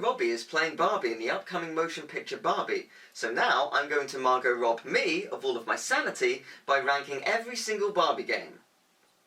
Robbie is playing Barbie in the upcoming motion picture Barbie, so now I'm going to Margot rob me of all of my sanity by ranking every single Barbie game.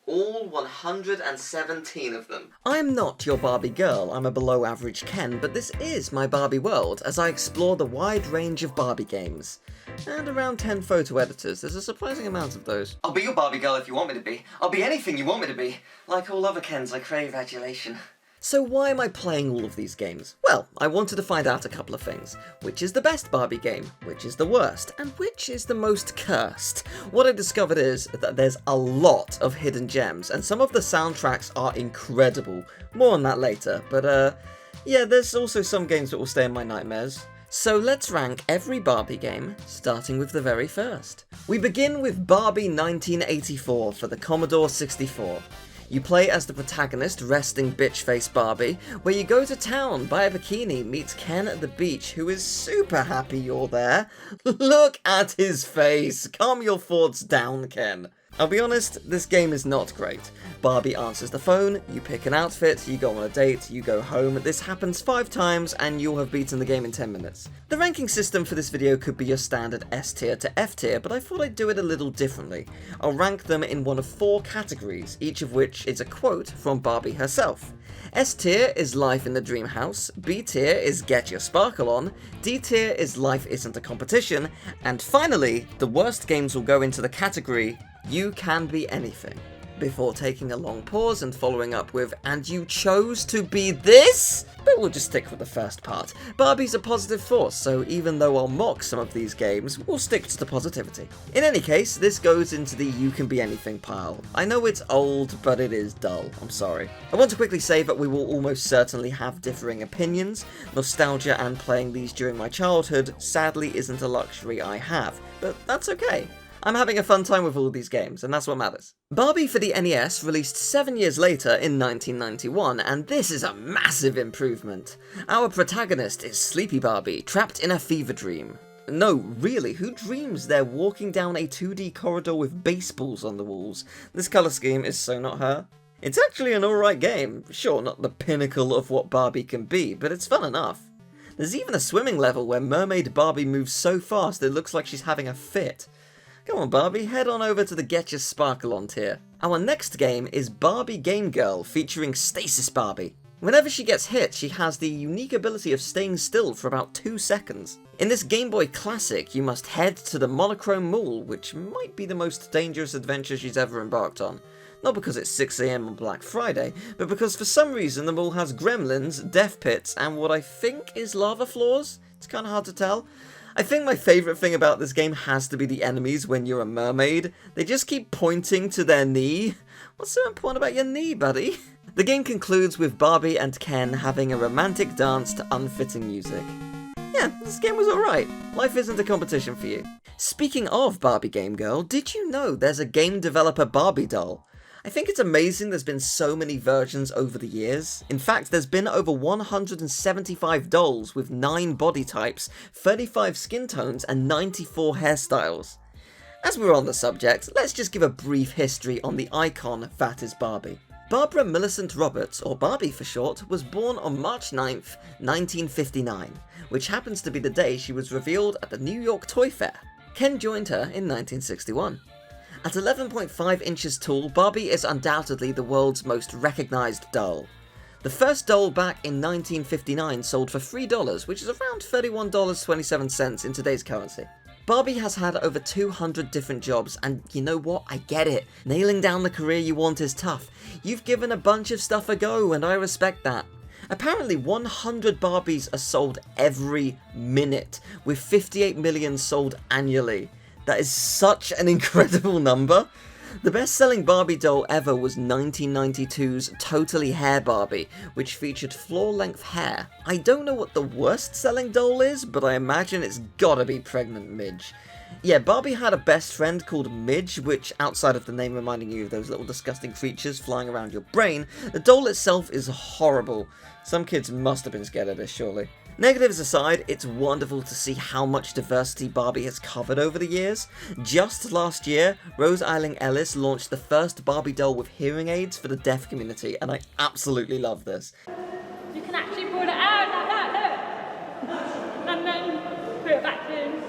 All 117 of them. I'm not your Barbie girl, I'm a below average Ken, but this is my Barbie world as I explore the wide range of Barbie games. And around 10 photo editors, there's a surprising amount of those. I'll be your Barbie girl if you want me to be. I'll be anything you want me to be. Like all other Kens, I crave adulation. So why am I playing all of these games? Well, I wanted to find out a couple of things. Which is the best Barbie game? Which is the worst? And which is the most cursed? What I discovered is that there's a lot of hidden gems, and some of the soundtracks are incredible. More on that later, but yeah, there's also some games that will stay in my nightmares. So let's rank every Barbie game, starting with the very first. We begin with Barbie 1984 for the Commodore 64. You play as the protagonist, resting bitch-face Barbie, where you go to town, buy a bikini, meet Ken at the beach, who is super happy you're there. Look at his face! Calm your thoughts down, Ken. I'll be honest, this game is not great. Barbie answers the phone, you pick an outfit, you go on a date, you go home. This happens 5 times and you'll have beaten the game in 10 minutes. The ranking system for this video could be your standard S tier to F tier, but I thought I'd do it a little differently. I'll rank them in one of 4 categories, each of which is a quote from Barbie herself. S tier is Life in the Dream House, B tier is Get Your Sparkle On, D tier is Life Isn't a Competition, and finally, the worst games will go into the category You Can Be Anything. Before taking a long pause and following up with, and you chose to be this? But we'll just stick with the first part. Barbie's a positive force, so even though I'll mock some of these games, we'll stick to the positivity. In any case, this goes into the You Can Be Anything pile. I know it's old, but it is dull, I'm sorry. I want to quickly say that we will almost certainly have differing opinions. Nostalgia and playing these during my childhood sadly isn't a luxury I have, but that's okay. I'm having a fun time with all these games, and that's what matters. Barbie for the NES released 7 years later in 1991, and this is a massive improvement. Our protagonist is Sleepy Barbie, trapped in a fever dream. No, really, who dreams they're walking down a 2D corridor with baseballs on the walls? This colour scheme is so not her. It's actually an alright game. Sure, not the pinnacle of what Barbie can be, but it's fun enough. There's even a swimming level where Mermaid Barbie moves so fast it looks like she's having a fit. Come on Barbie, head on over to the Get Your Sparkle On tier. Our next game is Barbie Game Girl featuring Stasis Barbie. Whenever she gets hit, she has the unique ability of staying still for about 2 seconds. In this Game Boy classic, you must head to the Monochrome Mall, which might be the most dangerous adventure she's ever embarked on. Not because it's 6 AM on Black Friday, but because for some reason the mall has gremlins, death pits, and what I think is lava floors? It's kinda hard to tell. I think my favourite thing about this game has to be the enemies when you're a mermaid. They just keep pointing to their knee. What's so important about your knee, buddy? The game concludes with Barbie and Ken having a romantic dance to unfitting music. Yeah, this game was alright. Life isn't a competition for you. Speaking of Barbie Game Girl, did you know there's a game developer Barbie doll? I think it's amazing there's been so many versions over the years. In fact, there's been over 175 dolls with 9 body types, 35 skin tones, and 94 hairstyles. As we're on the subject, let's just give a brief history on the icon that is Barbie. Barbara Millicent Roberts, or Barbie for short, was born on March 9th, 1959, which happens to be the day she was revealed at the New York Toy Fair. Ken joined her in 1961. At 11.5 inches tall, Barbie is undoubtedly the world's most recognised doll. The first doll back in 1959 sold for $3, which is around $31.27 in today's currency. Barbie has had over 200 different jobs, and you know what? I get it. Nailing down the career you want is tough. You've given a bunch of stuff a go, and I respect that. Apparently 100 Barbies are sold every minute, with 58 million sold annually. That is such an incredible number. The best-selling Barbie doll ever was 1992's Totally Hair Barbie, which featured floor-length hair. I don't know what the worst-selling doll is, but I imagine it's gotta be Pregnant Midge. Yeah, Barbie had a best friend called Midge, which, outside of the name reminding you of those little disgusting creatures flying around your brain, the doll itself is horrible. Some kids must have been scared of this, surely. Negatives aside, it's wonderful to see how much diversity Barbie has covered over the years. Just last year, Rose Eiling-Ellis launched the first Barbie doll with hearing aids for the deaf community, and I absolutely love this. You can actually pull it out like that, look! Spirit vacuum.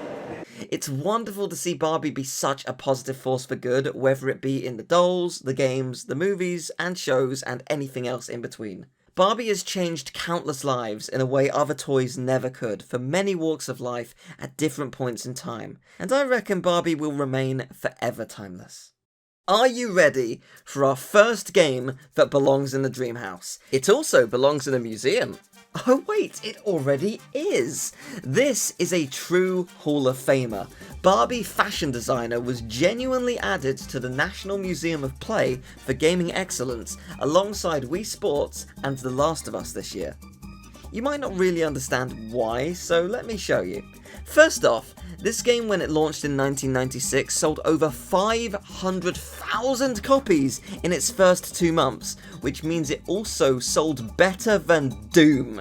It's wonderful to see Barbie be such a positive force for good, whether it be in the dolls, the games, the movies and shows, and anything else in between. Barbie has changed countless lives in a way other toys never could, for many walks of life at different points in time, and I reckon Barbie will remain forever timeless. Are you ready for our first game that belongs in the dream house? It also belongs in a museum. Oh wait, it already is! This is a true Hall of Famer. Barbie fashion designer was genuinely added to the National Museum of Play for gaming excellence alongside Wii Sports and The Last of Us this year. You might not really understand why, so let me show you. First off, this game when it launched in 1996 sold over 500,000 copies in its first 2 months, which means it also sold better than Doom.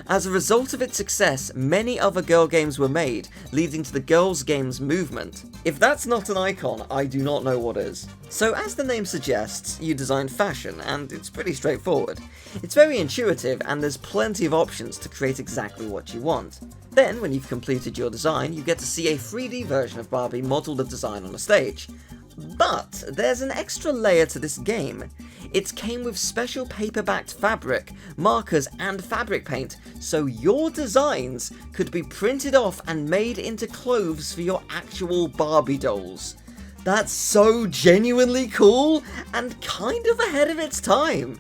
As a result of its success, many other girl games were made, leading to the girls games movement. If that's not an icon, I do not know what is. So as the name suggests, you design fashion, and it's pretty straightforward. It's very intuitive, and there's plenty of options to create exactly what you want. Then, when you've completed your design, you get to see a 3D version of Barbie model the design on a stage. But there's an extra layer to this game. It came with special paper-backed fabric, markers and fabric paint, so your designs could be printed off and made into clothes for your actual Barbie dolls. That's so genuinely cool and kind of ahead of its time.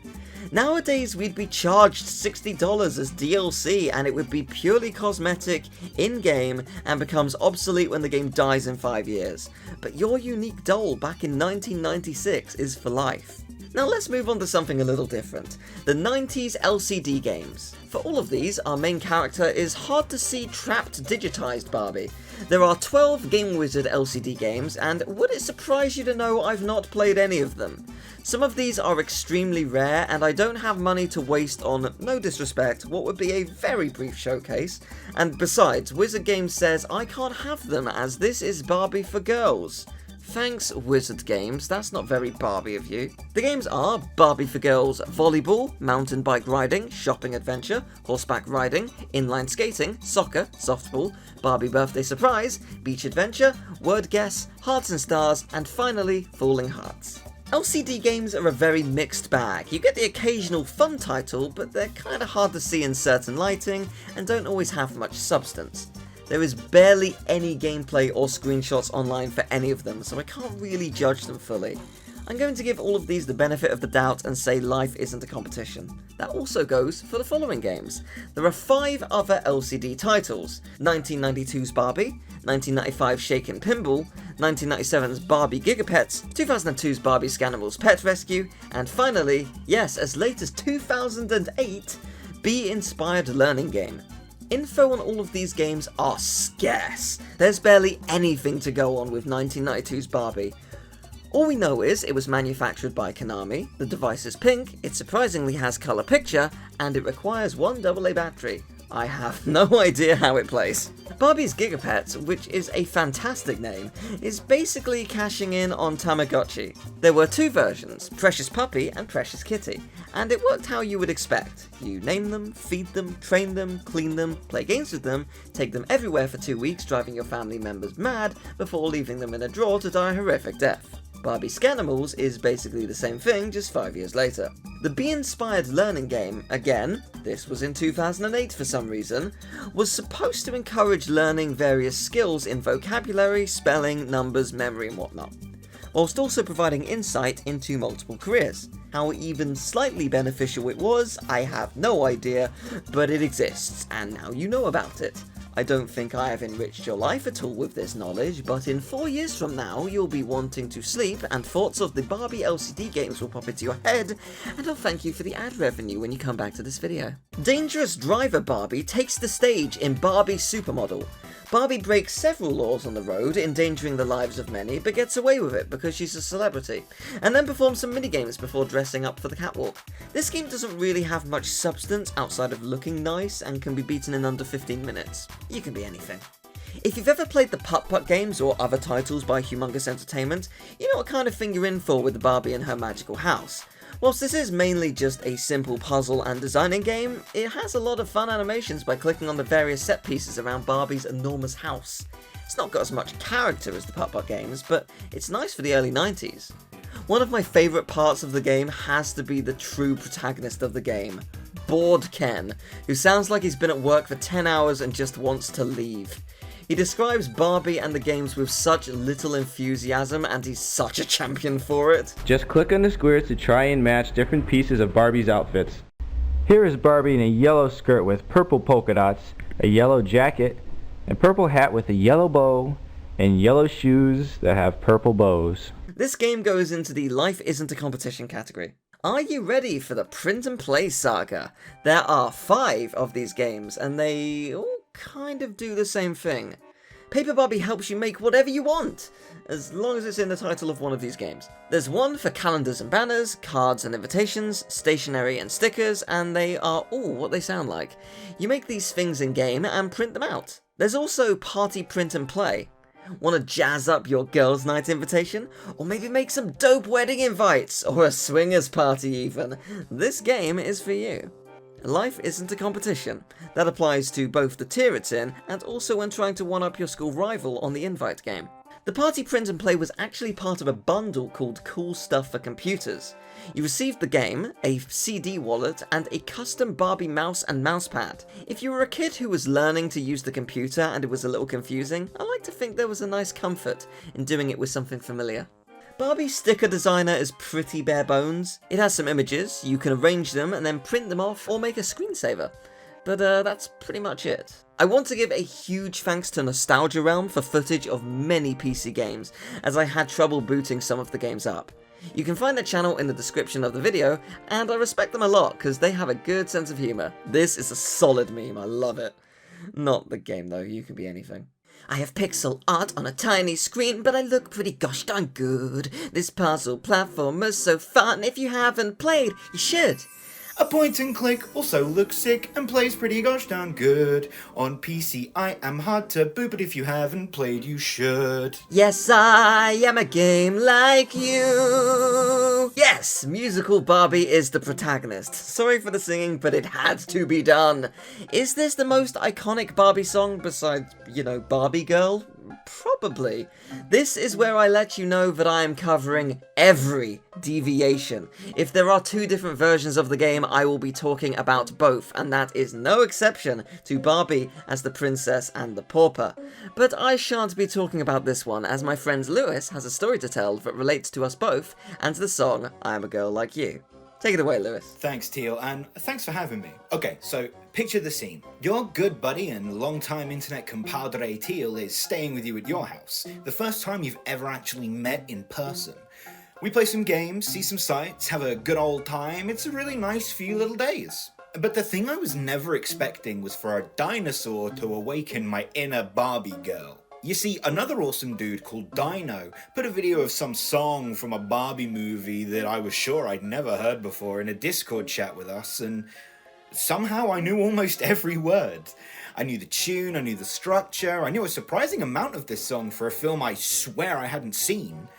Nowadays we'd be charged $60 as DLC and it would be purely cosmetic, in-game, and becomes obsolete when the game dies in 5 years. But your unique doll back in 1996 is for life. Now let's move on to something a little different. The 90s LCD games. For all of these, our main character is hard to see trapped digitized Barbie. There are 12 Game Wizard LCD games, and would it surprise you to know I've not played any of them? Some of these are extremely rare, and I don't have money to waste on, no disrespect, what would be a very brief showcase. And besides, Wizard Games says I can't have them as this is Barbie for girls. Thanks, Wizard Games, that's not very Barbie of you. The games are Barbie for Girls Volleyball, Mountain Bike Riding, Shopping Adventure, Horseback Riding, Inline Skating, Soccer, Softball, Barbie Birthday Surprise, Beach Adventure, Word Guess, Hearts and Stars, and finally, Falling Hearts. LCD games are a very mixed bag. You get the occasional fun title, but they're kinda hard to see in certain lighting and don't always have much substance. There is barely any gameplay or screenshots online for any of them, so I can't really judge them fully. I'm going to give all of these the benefit of the doubt and say life isn't a competition. That also goes for the following games. There are 5 other LCD titles: 1992's Barbie, 1995's Shaken Pinball, 1997's Barbie Gigapets, 2002's Barbie Scanimals Pet Rescue, and finally, yes, as late as 2008, Bee-inspired learning game. Info on all of these games are scarce. There's barely anything to go on with 1992's Barbie. All we know is it was manufactured by Konami, the device is pink, it surprisingly has colour picture, and it requires 1 AA battery. I have no idea how it plays. Barbie's Gigapets, which is a fantastic name, is basically cashing in on Tamagotchi. There were 2 versions, Precious Puppy and Precious Kitty, and it worked how you would expect. You name them, feed them, train them, clean them, play games with them, take them everywhere for 2 weeks, driving your family members mad before leaving them in a drawer to die a horrific death. Barbie Scanimals is basically the same thing, just 5 years later. The Bee-inspired learning game, again, this was in 2008 for some reason, was supposed to encourage learning various skills in vocabulary, spelling, numbers, memory and whatnot, whilst also providing insight into multiple careers. How even slightly beneficial it was, I have no idea, but it exists, and now you know about it. I don't think I have enriched your life at all with this knowledge, but in 4 years from now, you'll be wanting to sleep, and thoughts of the Barbie LCD games will pop into your head, and I'll thank you for the ad revenue when you come back to this video. Dangerous driver Barbie takes the stage in Barbie Supermodel. Barbie breaks several laws on the road, endangering the lives of many, but gets away with it because she's a celebrity, and then performs some minigames before dressing up for the catwalk. This game doesn't really have much substance outside of looking nice and can be beaten in under 15 minutes. You can be anything. If you've ever played the Putt Putt games or other titles by Humongous Entertainment, you know what kind of thing you're in for with Barbie and her magical house. Whilst this is mainly just a simple puzzle and designing game, it has a lot of fun animations by clicking on the various set pieces around Barbie's enormous house. It's not got as much character as the Putt games, but it's nice for the early 90s. One of my favourite parts of the game has to be the true protagonist of the game, Bored Ken, who sounds like he's been at work for 10 hours and just wants to leave. He describes Barbie and the games with such little enthusiasm, and he's such a champion for it. Just click on the squares to try and match different pieces of Barbie's outfits. Here is Barbie in a yellow skirt with purple polka dots, a yellow jacket, a purple hat with a yellow bow, and yellow shoes that have purple bows. This game goes into the Life Isn't a Competition category. Are you ready for the print and play saga? There are 5 of these games, and they all kind of do the same thing. Paper Barbie helps you make whatever you want, as long as it's in the title of one of these games. There's one for calendars and banners, cards and invitations, stationery and stickers, and they are all what they sound like. You make these things in-game and print them out. There's also Party Print and Play. Want to jazz up your girls' night invitation? Or maybe make some dope wedding invites? Or a swingers party even? This game is for you. Life Isn't a Competition. That applies to both the tier it's in, and also when trying to one-up your school rival on the invite game. The Party Print and Play was actually part of a bundle called Cool Stuff for Computers. You received the game, a CD wallet, and a custom Barbie mouse and mousepad. If you were a kid who was learning to use the computer and it was a little confusing, I like to think there was a nice comfort in doing it with something familiar. Barbie's sticker designer is pretty bare bones. It has some images, you can arrange them and then print them off or make a screensaver. But that's pretty much it. I want to give a huge thanks to Nostalgia Realm for footage of many PC games, as I had trouble booting some of the games up. You can find their channel in the description of the video, and I respect them a lot because they have a good sense of humour. This is a solid meme, I love it. Not the game though, you can be anything. I have pixel art on a tiny screen, but I look pretty gosh darn good. This puzzle platformer's so fun, if you haven't played, you should. A point and click also looks sick and plays pretty gosh darn good. On PC I am hard to boot, but if you haven't played you should. Yes, I am a game like you. Yes, musical Barbie is the protagonist. Sorry for the singing, but it had to be done. Is this the most iconic Barbie song besides, Barbie Girl? Probably. This is where I let you know that I am covering every deviation. If there are 2 different versions of the game, I will be talking about both, and that is no exception to Barbie as the princess and the pauper. But I shan't be talking about this one, as my friend Lewis has a story to tell that relates to us both and to the song I Am a Girl Like You. Take it away, Lewis. Thanks, Teal, and thanks for having me. Okay, so picture the scene. Your good buddy and longtime internet compadre Teal is staying with you at your house. The first time you've ever actually met in person. We play some games, see some sights, have a good old time. It's a really nice few little days. But the thing I was never expecting was for a dinosaur to awaken my inner Barbie girl. You see, another awesome dude called Dino put a video of some song from a Barbie movie that I was sure I'd never heard before in a Discord chat with us, and somehow I knew almost every word. I knew the tune, I knew the structure, I knew a surprising amount of this song for a film I swear I hadn't seen.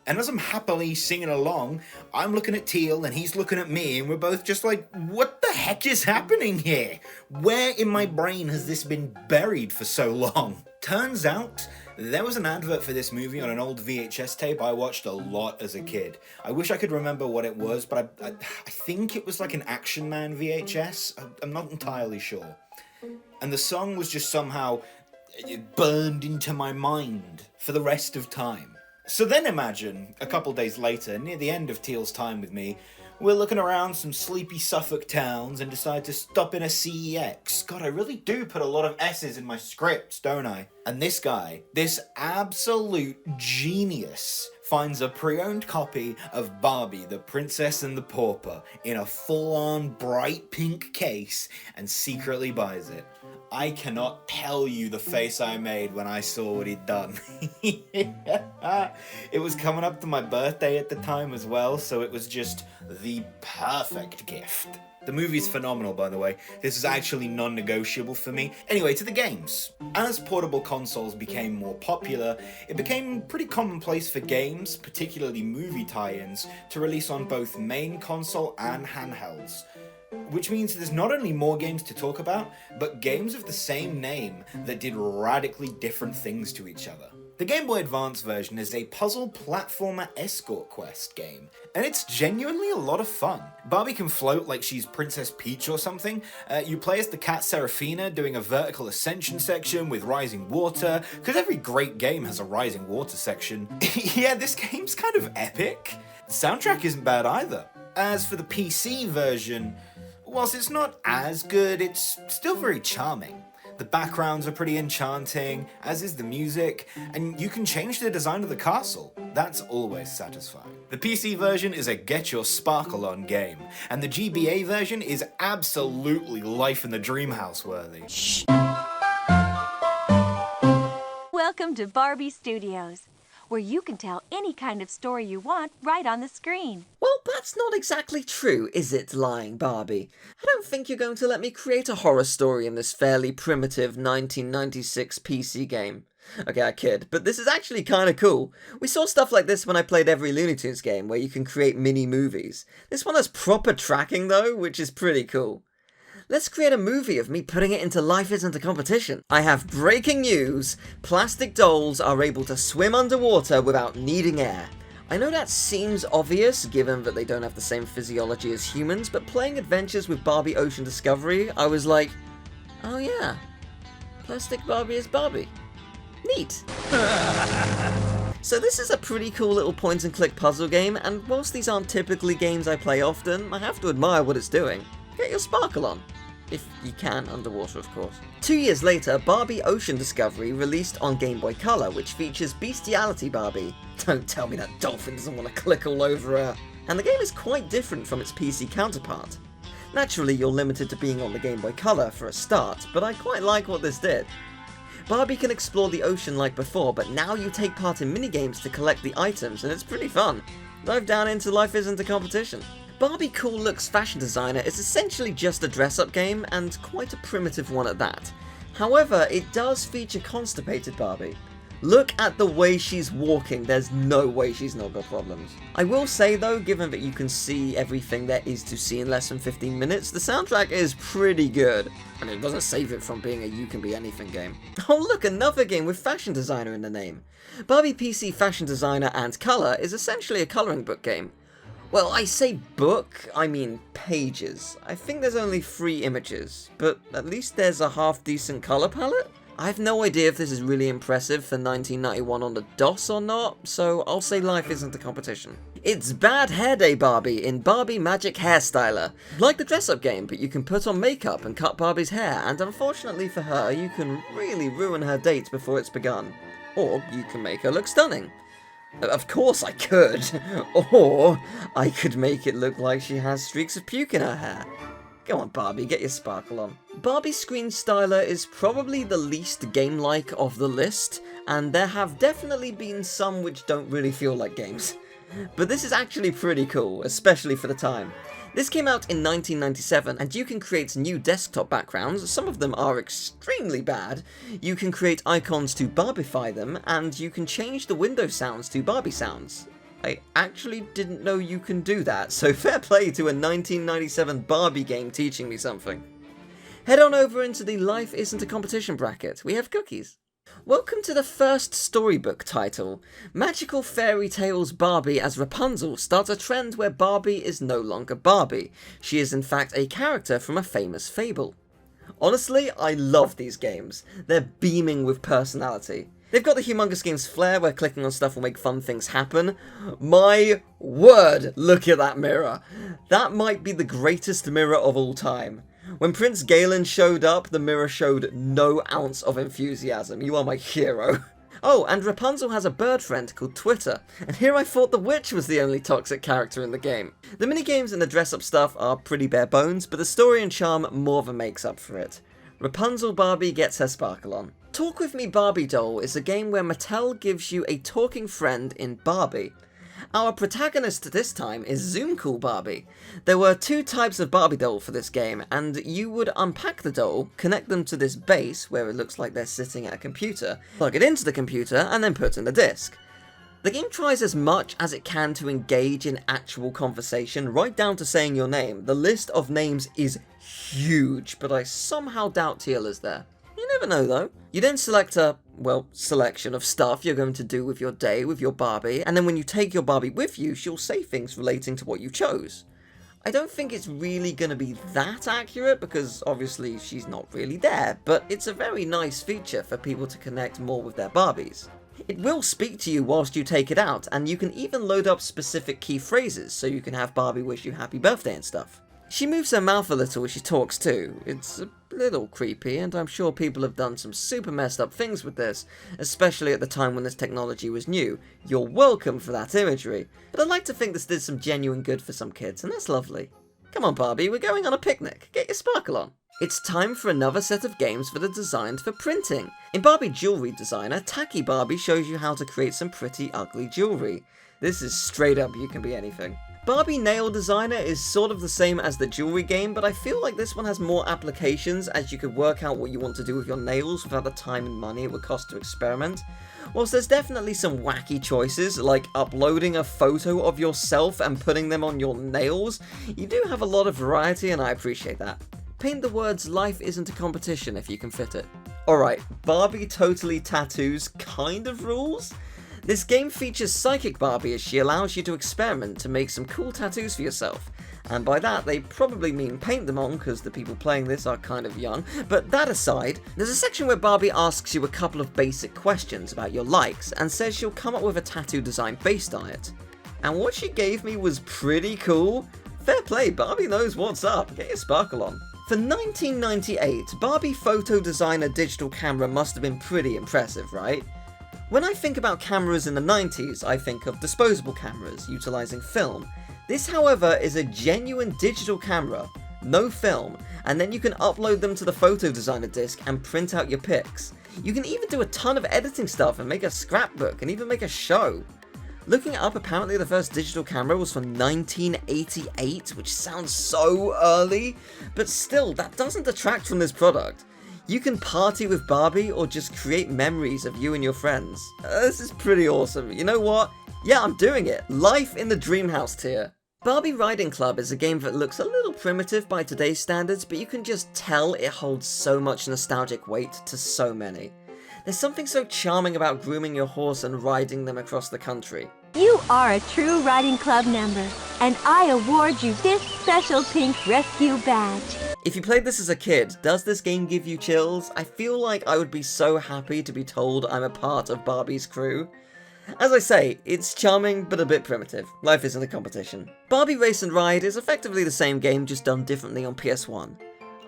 And as I'm happily singing along, I'm looking at Teal and he's looking at me, and we're both just like, what the heck is happening here? Where in my brain has this been buried for so long? Turns out, there was an advert for this movie on an old VHS tape I watched a lot as a kid. I wish I could remember what it was, but I think it was like an Action Man VHS. I'm not entirely sure. And the song was just somehow burned into my mind for the rest of time. So then imagine, a couple days later, near the end of Teal's time with me, we're looking around some sleepy Suffolk towns and decide to stop in a CEX. God, I really do put a lot of S's in my scripts, don't I? And this guy, this absolute genius, finds a pre-owned copy of Barbie, the Princess and the Pauper, in a full-on bright pink case and secretly buys it. I cannot tell you the face I made when I saw what he'd done. It was coming up to my birthday at the time as well, so it was just the perfect gift. The movie's phenomenal, by the way. This is actually non-negotiable for me. Anyway, to the games. As portable consoles became more popular, it became pretty commonplace for games, particularly movie tie-ins, to release on both main console and handhelds. Which means there's not only more games to talk about, but games of the same name that did radically different things to each other. The Game Boy Advance version is a puzzle platformer escort quest game, and it's genuinely a lot of fun. Barbie can float like she's Princess Peach or something. You play as the cat Seraphina doing a vertical ascension section with rising water, because every great game has a rising water section. Yeah, this game's kind of epic. The soundtrack isn't bad either. As for the PC version, whilst it's not as good, it's still very charming. The backgrounds are pretty enchanting, as is the music, and you can change the design of the castle. That's always satisfying. The PC version is a get your sparkle on game, and the GBA version is absolutely life in the dreamhouse worthy. Welcome to Barbie Studios, where you can tell any kind of story you want right on the screen. Well, that's not exactly true, is it, lying Barbie? I don't think you're going to let me create a horror story in this fairly primitive 1996 PC game. Okay, I kid, but this is actually kinda cool. We saw stuff like this when I played every Looney Tunes game, where you can create mini-movies. This one has proper tracking, though, which is pretty cool. Let's create a movie of me putting it into Life Isn't a Competition. I have breaking news. Plastic dolls are able to swim underwater without needing air. I know that seems obvious, given that they don't have the same physiology as humans, but playing adventures with Barbie Ocean Discovery, I was like, oh yeah, Plastic Barbie is Barbie. Neat. So this is a pretty cool little point-and-click puzzle game, and whilst these aren't typically games I play often, I have to admire what it's doing. Get your sparkle on. If you can, underwater of course. 2 years later, Barbie Ocean Discovery released on Game Boy Color, which features Bestiality Barbie. Don't tell me that dolphin doesn't want to click all over her. And the game is quite different from its PC counterpart. Naturally, you're limited to being on the Game Boy Color for a start, but I quite like what this did. Barbie can explore the ocean like before, but now you take part in minigames to collect the items, and it's pretty fun. Dive down into Life Isn't a Competition. Barbie Cool Looks Fashion Designer is essentially just a dress-up game, and quite a primitive one at that. However, it does feature constipated Barbie. Look at the way she's walking, there's no way she's not got problems. I will say though, given that you can see everything there is to see in less than 15 minutes, the soundtrack is pretty good. And it doesn't save it from being a you can be anything game. Oh look, another game with Fashion Designer in the name. Barbie PC Fashion Designer and Color is essentially a colouring book game. Well, I say book, I mean pages. I think there's only 3 images, but at least there's a half-decent colour palette? I have no idea if this is really impressive for 1991 on the DOS or not, so I'll say Life Isn't a Competition. It's Bad Hair Day Barbie in Barbie Magic Hairstyler. Like the dress-up game, but you can put on makeup and cut Barbie's hair, and unfortunately for her, you can really ruin her date before it's begun. Or you can make her look stunning. Of course I could. Or I could make it look like she has streaks of puke in her hair. Go on Barbie, get your sparkle on. Barbie Screen Styler is probably the least game-like of the list, and there have definitely been some which don't really feel like games. But this is actually pretty cool, especially for the time. This came out in 1997, and you can create new desktop backgrounds. Some of them are extremely bad. You can create icons to Barbify them, and you can change the window sounds to Barbie sounds. I actually didn't know you can do that, so fair play to a 1997 Barbie game teaching me something. Head on over into the Life Isn't a Competition bracket. We have cookies. Welcome to the first storybook title. Magical Fairy Tales Barbie as Rapunzel starts a trend where Barbie is no longer Barbie. She is in fact a character from a famous fable. Honestly, I love these games. They're beaming with personality. They've got the Humongous Games flair where clicking on stuff will make fun things happen. My word, look at that mirror. That might be the greatest mirror of all time. When Prince Galen showed up, the mirror showed no ounce of enthusiasm. You are my hero. Oh, and Rapunzel has a bird friend called Twitter, and here I thought the witch was the only toxic character in the game. The minigames and the dress-up stuff are pretty bare bones, but the story and charm more than makes up for it. Rapunzel Barbie gets her sparkle on. Talk With Me Barbie Doll is a game where Mattel gives you a talking friend in Barbie. Our protagonist this time is Zoom Cool Barbie. There were 2 types of Barbie doll for this game, and you would unpack the doll, connect them to this base where it looks like they're sitting at a computer, plug it into the computer, and then put in the disc. The game tries as much as it can to engage in actual conversation, right down to saying your name. The list of names is huge, but I somehow doubt Tiela's there. You never know though. You then select a, well, selection of stuff you're going to do with your day with your Barbie, and then when you take your Barbie with you, she'll say things relating to what you chose. I don't think it's really going to be that accurate because obviously she's not really there, but it's a very nice feature for people to connect more with their Barbies. It will speak to you whilst you take it out, and you can even load up specific key phrases so you can have Barbie wish you happy birthday and stuff. She moves her mouth a little as she talks too. It's a little creepy, and I'm sure people have done some super messed up things with this, especially at the time when this technology was new. You're welcome for that imagery, but I'd like to think this did some genuine good for some kids, and that's lovely. Come on Barbie, we're going on a picnic. Get your sparkle on. It's time for another set of games that are designed for printing. In Barbie Jewelry Designer, Tacky Barbie shows you how to create some pretty ugly jewelry. This is straight up you can be anything. Barbie Nail Designer is sort of the same as the jewelry game, but I feel like this one has more applications as you could work out what you want to do with your nails without the time and money it would cost to experiment. Whilst there's definitely some wacky choices, like uploading a photo of yourself and putting them on your nails, you do have a lot of variety and I appreciate that. Paint the words "life isn't a competition" if you can fit it. Alright, Barbie Totally Tattoos kind of rules? This game features Psychic Barbie as she allows you to experiment to make some cool tattoos for yourself. And by that they probably mean paint them on because the people playing this are kind of young. But that aside, there's a section where Barbie asks you a couple of basic questions about your likes and says she'll come up with a tattoo design based on it. And what she gave me was pretty cool. Fair play, Barbie knows what's up. Get your sparkle on. For 1998, Barbie Photo Designer digital camera must have been pretty impressive, right? When I think about cameras in the 90s, I think of disposable cameras utilising film. This, however, is a genuine digital camera, no film, and then you can upload them to the Photo Designer disc and print out your pics. You can even do a ton of editing stuff and make a scrapbook and even make a show. Looking it up, apparently the first digital camera was from 1988, which sounds so early, but still, that doesn't detract from this product. You can party with Barbie or just create memories of you and your friends. This is pretty awesome. You know what? Yeah, I'm doing it. Life in the Dreamhouse tier. Barbie Riding Club is a game that looks a little primitive by today's standards, but you can just tell it holds so much nostalgic weight to so many. There's something so charming about grooming your horse and riding them across the country. You are a true Riding Club member, and I award you this special pink rescue badge. If you played this as a kid, does this game give you chills? I feel like I would be so happy to be told I'm a part of Barbie's crew. As I say, it's charming but a bit primitive. Life isn't a competition. Barbie Race and Ride is effectively the same game, just done differently on PS1.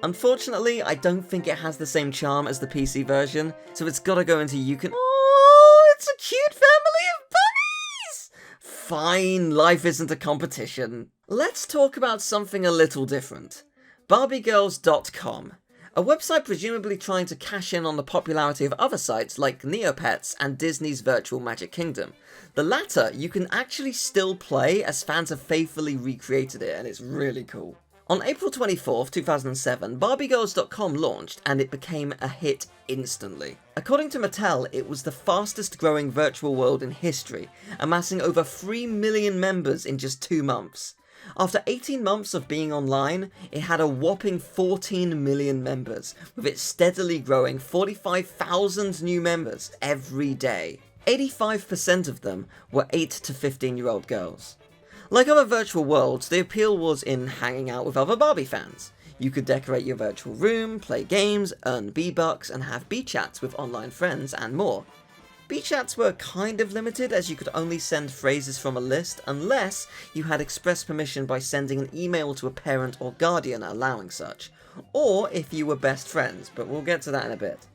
Unfortunately, I don't think it has the same charm as the PC version, so it's gotta go into you can. Oh, it's a cute family of bunnies! Fine, life isn't a competition. Let's talk about something a little different. BarbieGirls.com, a website presumably trying to cash in on the popularity of other sites like Neopets and Disney's Virtual Magic Kingdom. The latter you can actually still play as fans have faithfully recreated it, and it's really cool. On April 24th, 2007, BarbieGirls.com launched and it became a hit instantly. According to Mattel, it was the fastest growing virtual world in history, amassing over 3 million members in just 2 months. After 18 months of being online, it had a whopping 14 million members, with it steadily growing 45,000 new members every day. 85% of them were 8 to 15-year-old girls. Like other virtual worlds, the appeal was in hanging out with other Barbie fans. You could decorate your virtual room, play games, earn B-Bucks, and have B-Chats with online friends, and more. B-Chats were kind of limited, as you could only send phrases from a list unless you had express permission by sending an email to a parent or guardian allowing such, or if you were best friends, but we'll get to that in a bit.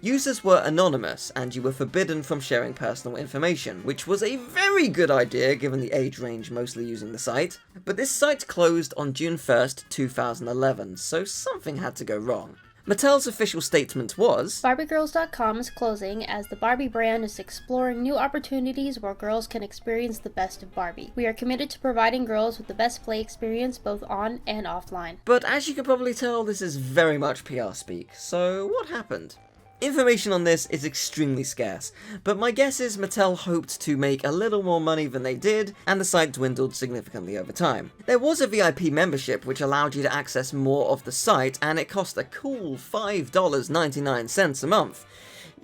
Users were anonymous, and you were forbidden from sharing personal information, which was a very good idea given the age range mostly using the site. But this site closed on June 1st, 2011, so something had to go wrong. Mattel's official statement was, BarbieGirls.com is closing as the Barbie brand is exploring new opportunities where girls can experience the best of Barbie. We are committed to providing girls with the best play experience both on and offline. But as you can probably tell, this is very much PR speak, so what happened? Information on this is extremely scarce, but my guess is Mattel hoped to make a little more money than they did, and the site dwindled significantly over time. There was a VIP membership which allowed you to access more of the site, and it cost a cool $5.99 a month.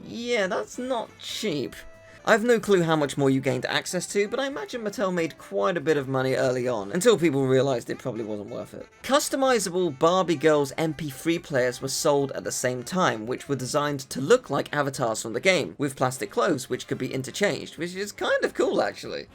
Yeah, that's not cheap. I have no clue how much more you gained access to, but I imagine Mattel made quite a bit of money early on, until people realised it probably wasn't worth it. Customizable Barbie Girls MP3 players were sold at the same time, which were designed to look like avatars from the game, with plastic clothes which could be interchanged, which is kind of cool actually.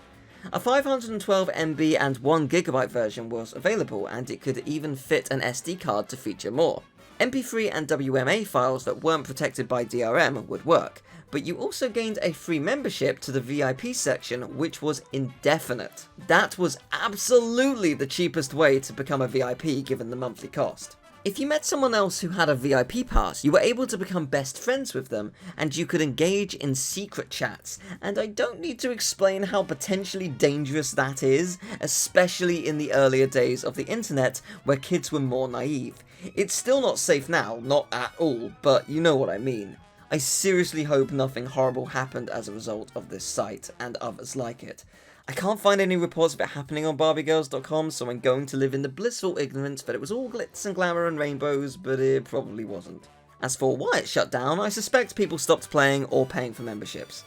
A 512 MB and 1 GB version was available, and it could even fit an SD card to feature more. MP3 and WMA files that weren't protected by DRM would work, but you also gained a free membership to the VIP section, which was indefinite. That was absolutely the cheapest way to become a VIP given the monthly cost. If you met someone else who had a VIP pass, you were able to become best friends with them, and you could engage in secret chats, and I don't need to explain how potentially dangerous that is, especially in the earlier days of the internet where kids were more naive. It's still not safe now, not at all, but you know what I mean. I seriously hope nothing horrible happened as a result of this site, and others like it. I can't find any reports of it happening on BarbieGirls.com, so I'm going to live in the blissful ignorance that it was all glitz and glamour and rainbows, but it probably wasn't. As for why it shut down, I suspect people stopped playing or paying for memberships.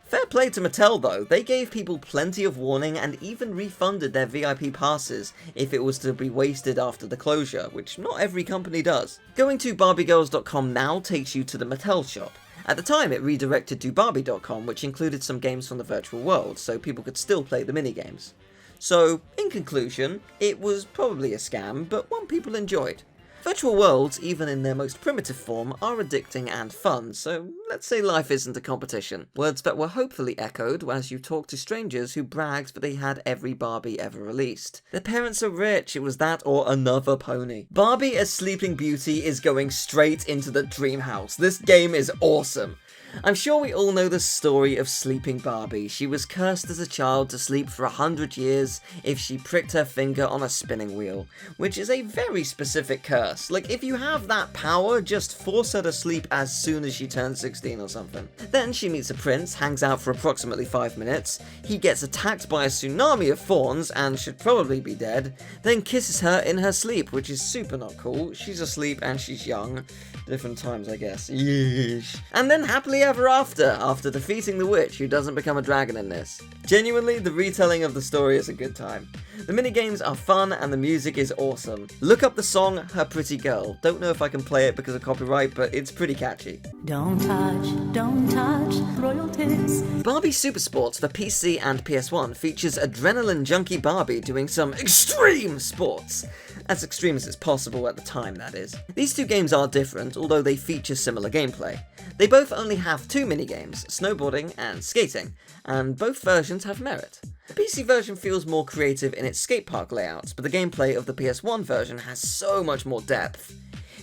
Fair play to Mattel though, they gave people plenty of warning and even refunded their VIP passes if it was to be wasted after the closure, which not every company does. Going to BarbieGirls.com now takes you to the Mattel shop. At the time it redirected to Barbie.com, which included some games from the virtual world, so people could still play the minigames. So, in conclusion, it was probably a scam, but one people enjoyed. Virtual worlds, even in their most primitive form, are addicting and fun, so let's say life isn't a competition. Words that were hopefully echoed as you talk to strangers who bragged that they had every Barbie ever released. Their parents are rich, it was that or another pony. Barbie as Sleeping Beauty is going straight into the dream house. This game is awesome. I'm sure we all know the story of Sleeping Barbie. She was cursed as a child to sleep for 100 years if she pricked her finger on a spinning wheel, which is a very specific curse. Like, if you have that power, just force her to sleep as soon as she turns 16 or something. Then she meets a prince, hangs out for approximately 5 minutes, he gets attacked by a tsunami of fawns and should probably be dead, then kisses her in her sleep, which is super not cool. She's asleep and she's young. Different times, I guess. Yeesh. And then happily ever after defeating the witch who doesn't become a dragon in this. Genuinely, the retelling of the story is a good time. The minigames are fun and the music is awesome. Look up the song Her Pretty Girl. Don't know if I can play it because of copyright, but it's pretty catchy. Don't touch royalties. Barbie Super Sports for PC and PS1 features adrenaline junkie Barbie doing some extreme sports. As extreme as it's possible at the time, that is. These two games are different, although they feature similar gameplay. They both only have two minigames, snowboarding and skating, and both versions have merit. The PC version feels more creative in its skate park layouts, but the gameplay of the PS1 version has so much more depth.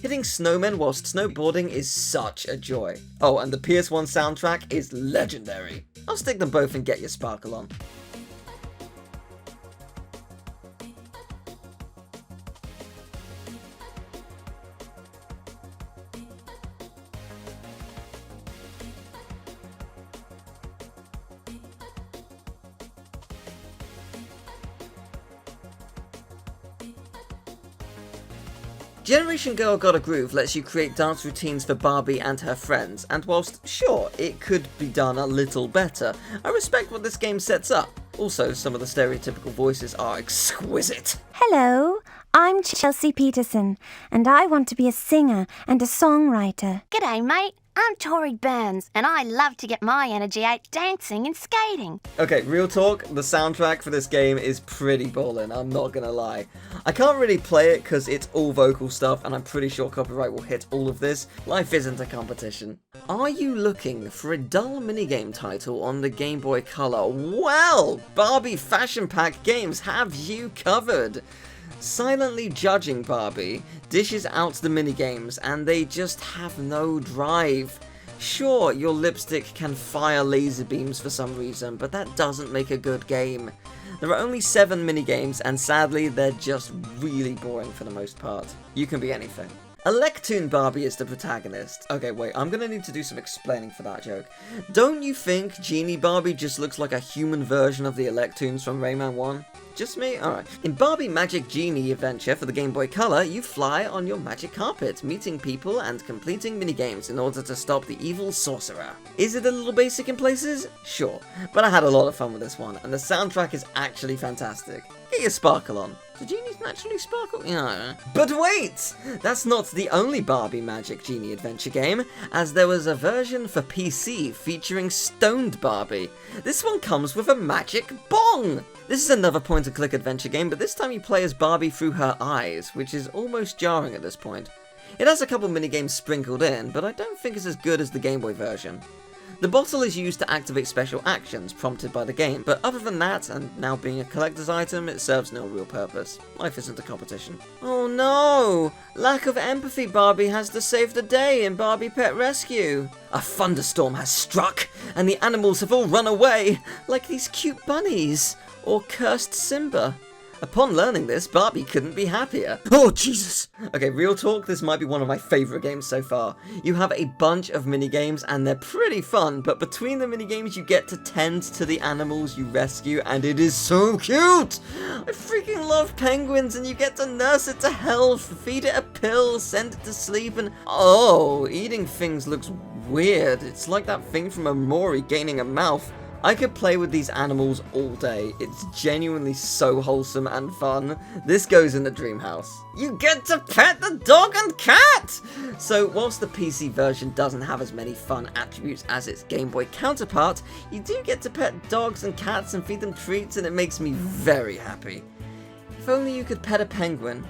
Hitting snowmen whilst snowboarding is such a joy. Oh, and the PS1 soundtrack is legendary. I'll stick them both and get your sparkle on. Generation Girl Got a Groove lets you create dance routines for Barbie and her friends, and whilst, sure, it could be done a little better, I respect what this game sets up. Also, some of the stereotypical voices are exquisite. Hello, I'm Chelsea Peterson, and I want to be a singer and a songwriter. G'day, mate. I'm Tori Burns, and I love to get my energy out dancing and skating. Okay, real talk, the soundtrack for this game is pretty ballin', I'm not gonna lie. I can't really play it because it's all vocal stuff, and I'm pretty sure copyright will hit all of this. Life isn't a competition. Are you looking for a dull minigame title on the Game Boy Color? Well, Barbie Fashion Pack Games have you covered. Silently judging Barbie dishes out the minigames and they just have no drive. Sure, your lipstick can fire laser beams for some reason, but that doesn't make a good game. There are only 7 minigames and sadly they're just really boring for the most part. You can be anything. Electoon Barbie is the protagonist. Okay, wait, I'm gonna need to do some explaining for that joke. Don't you think Genie Barbie just looks like a human version of the Electoons from Rayman 1? Just me? Alright. In Barbie Magic Genie Adventure for the Game Boy Color, you fly on your magic carpet, meeting people and completing minigames in order to stop the evil sorcerer. Is it a little basic in places? Sure. But I had a lot of fun with this one, and the soundtrack is actually fantastic. Get your sparkle on. Do genies naturally sparkle? Yeah. But wait! That's not the only Barbie Magic Genie Adventure game, as there was a version for PC featuring Stoned Barbie. This one comes with a magic bong! This is another point-and-click adventure game, but this time you play as Barbie through her eyes, which is almost jarring at this point. It has a couple minigames sprinkled in, but I don't think it's as good as the Game Boy version. The bottle is used to activate special actions prompted by the game, but other than that, and now being a collector's item, it serves no real purpose. Life isn't a competition. Oh no! Lack of empathy Barbie has to save the day in Barbie Pet Rescue. A thunderstorm has struck, and the animals have all run away, like these cute bunnies, or cursed Simba. Upon learning this, Barbie couldn't be happier. Oh, Jesus! Okay, real talk, this might be one of my favourite games so far. You have a bunch of minigames and they're pretty fun, but between the minigames you get to tend to the animals you rescue and it is so cute! I freaking love penguins and you get to nurse it to health, feed it a pill, send it to sleep and... Oh, eating things looks weird. It's like that thing from Amori gaining a mouth. I could play with these animals all day. It's genuinely so wholesome and fun. This goes in the dream house. You get to pet the dog and cat! So whilst the PC version doesn't have as many fun attributes as its Game Boy counterpart, you do get to pet dogs and cats and feed them treats and it makes me very happy. If only you could pet a penguin.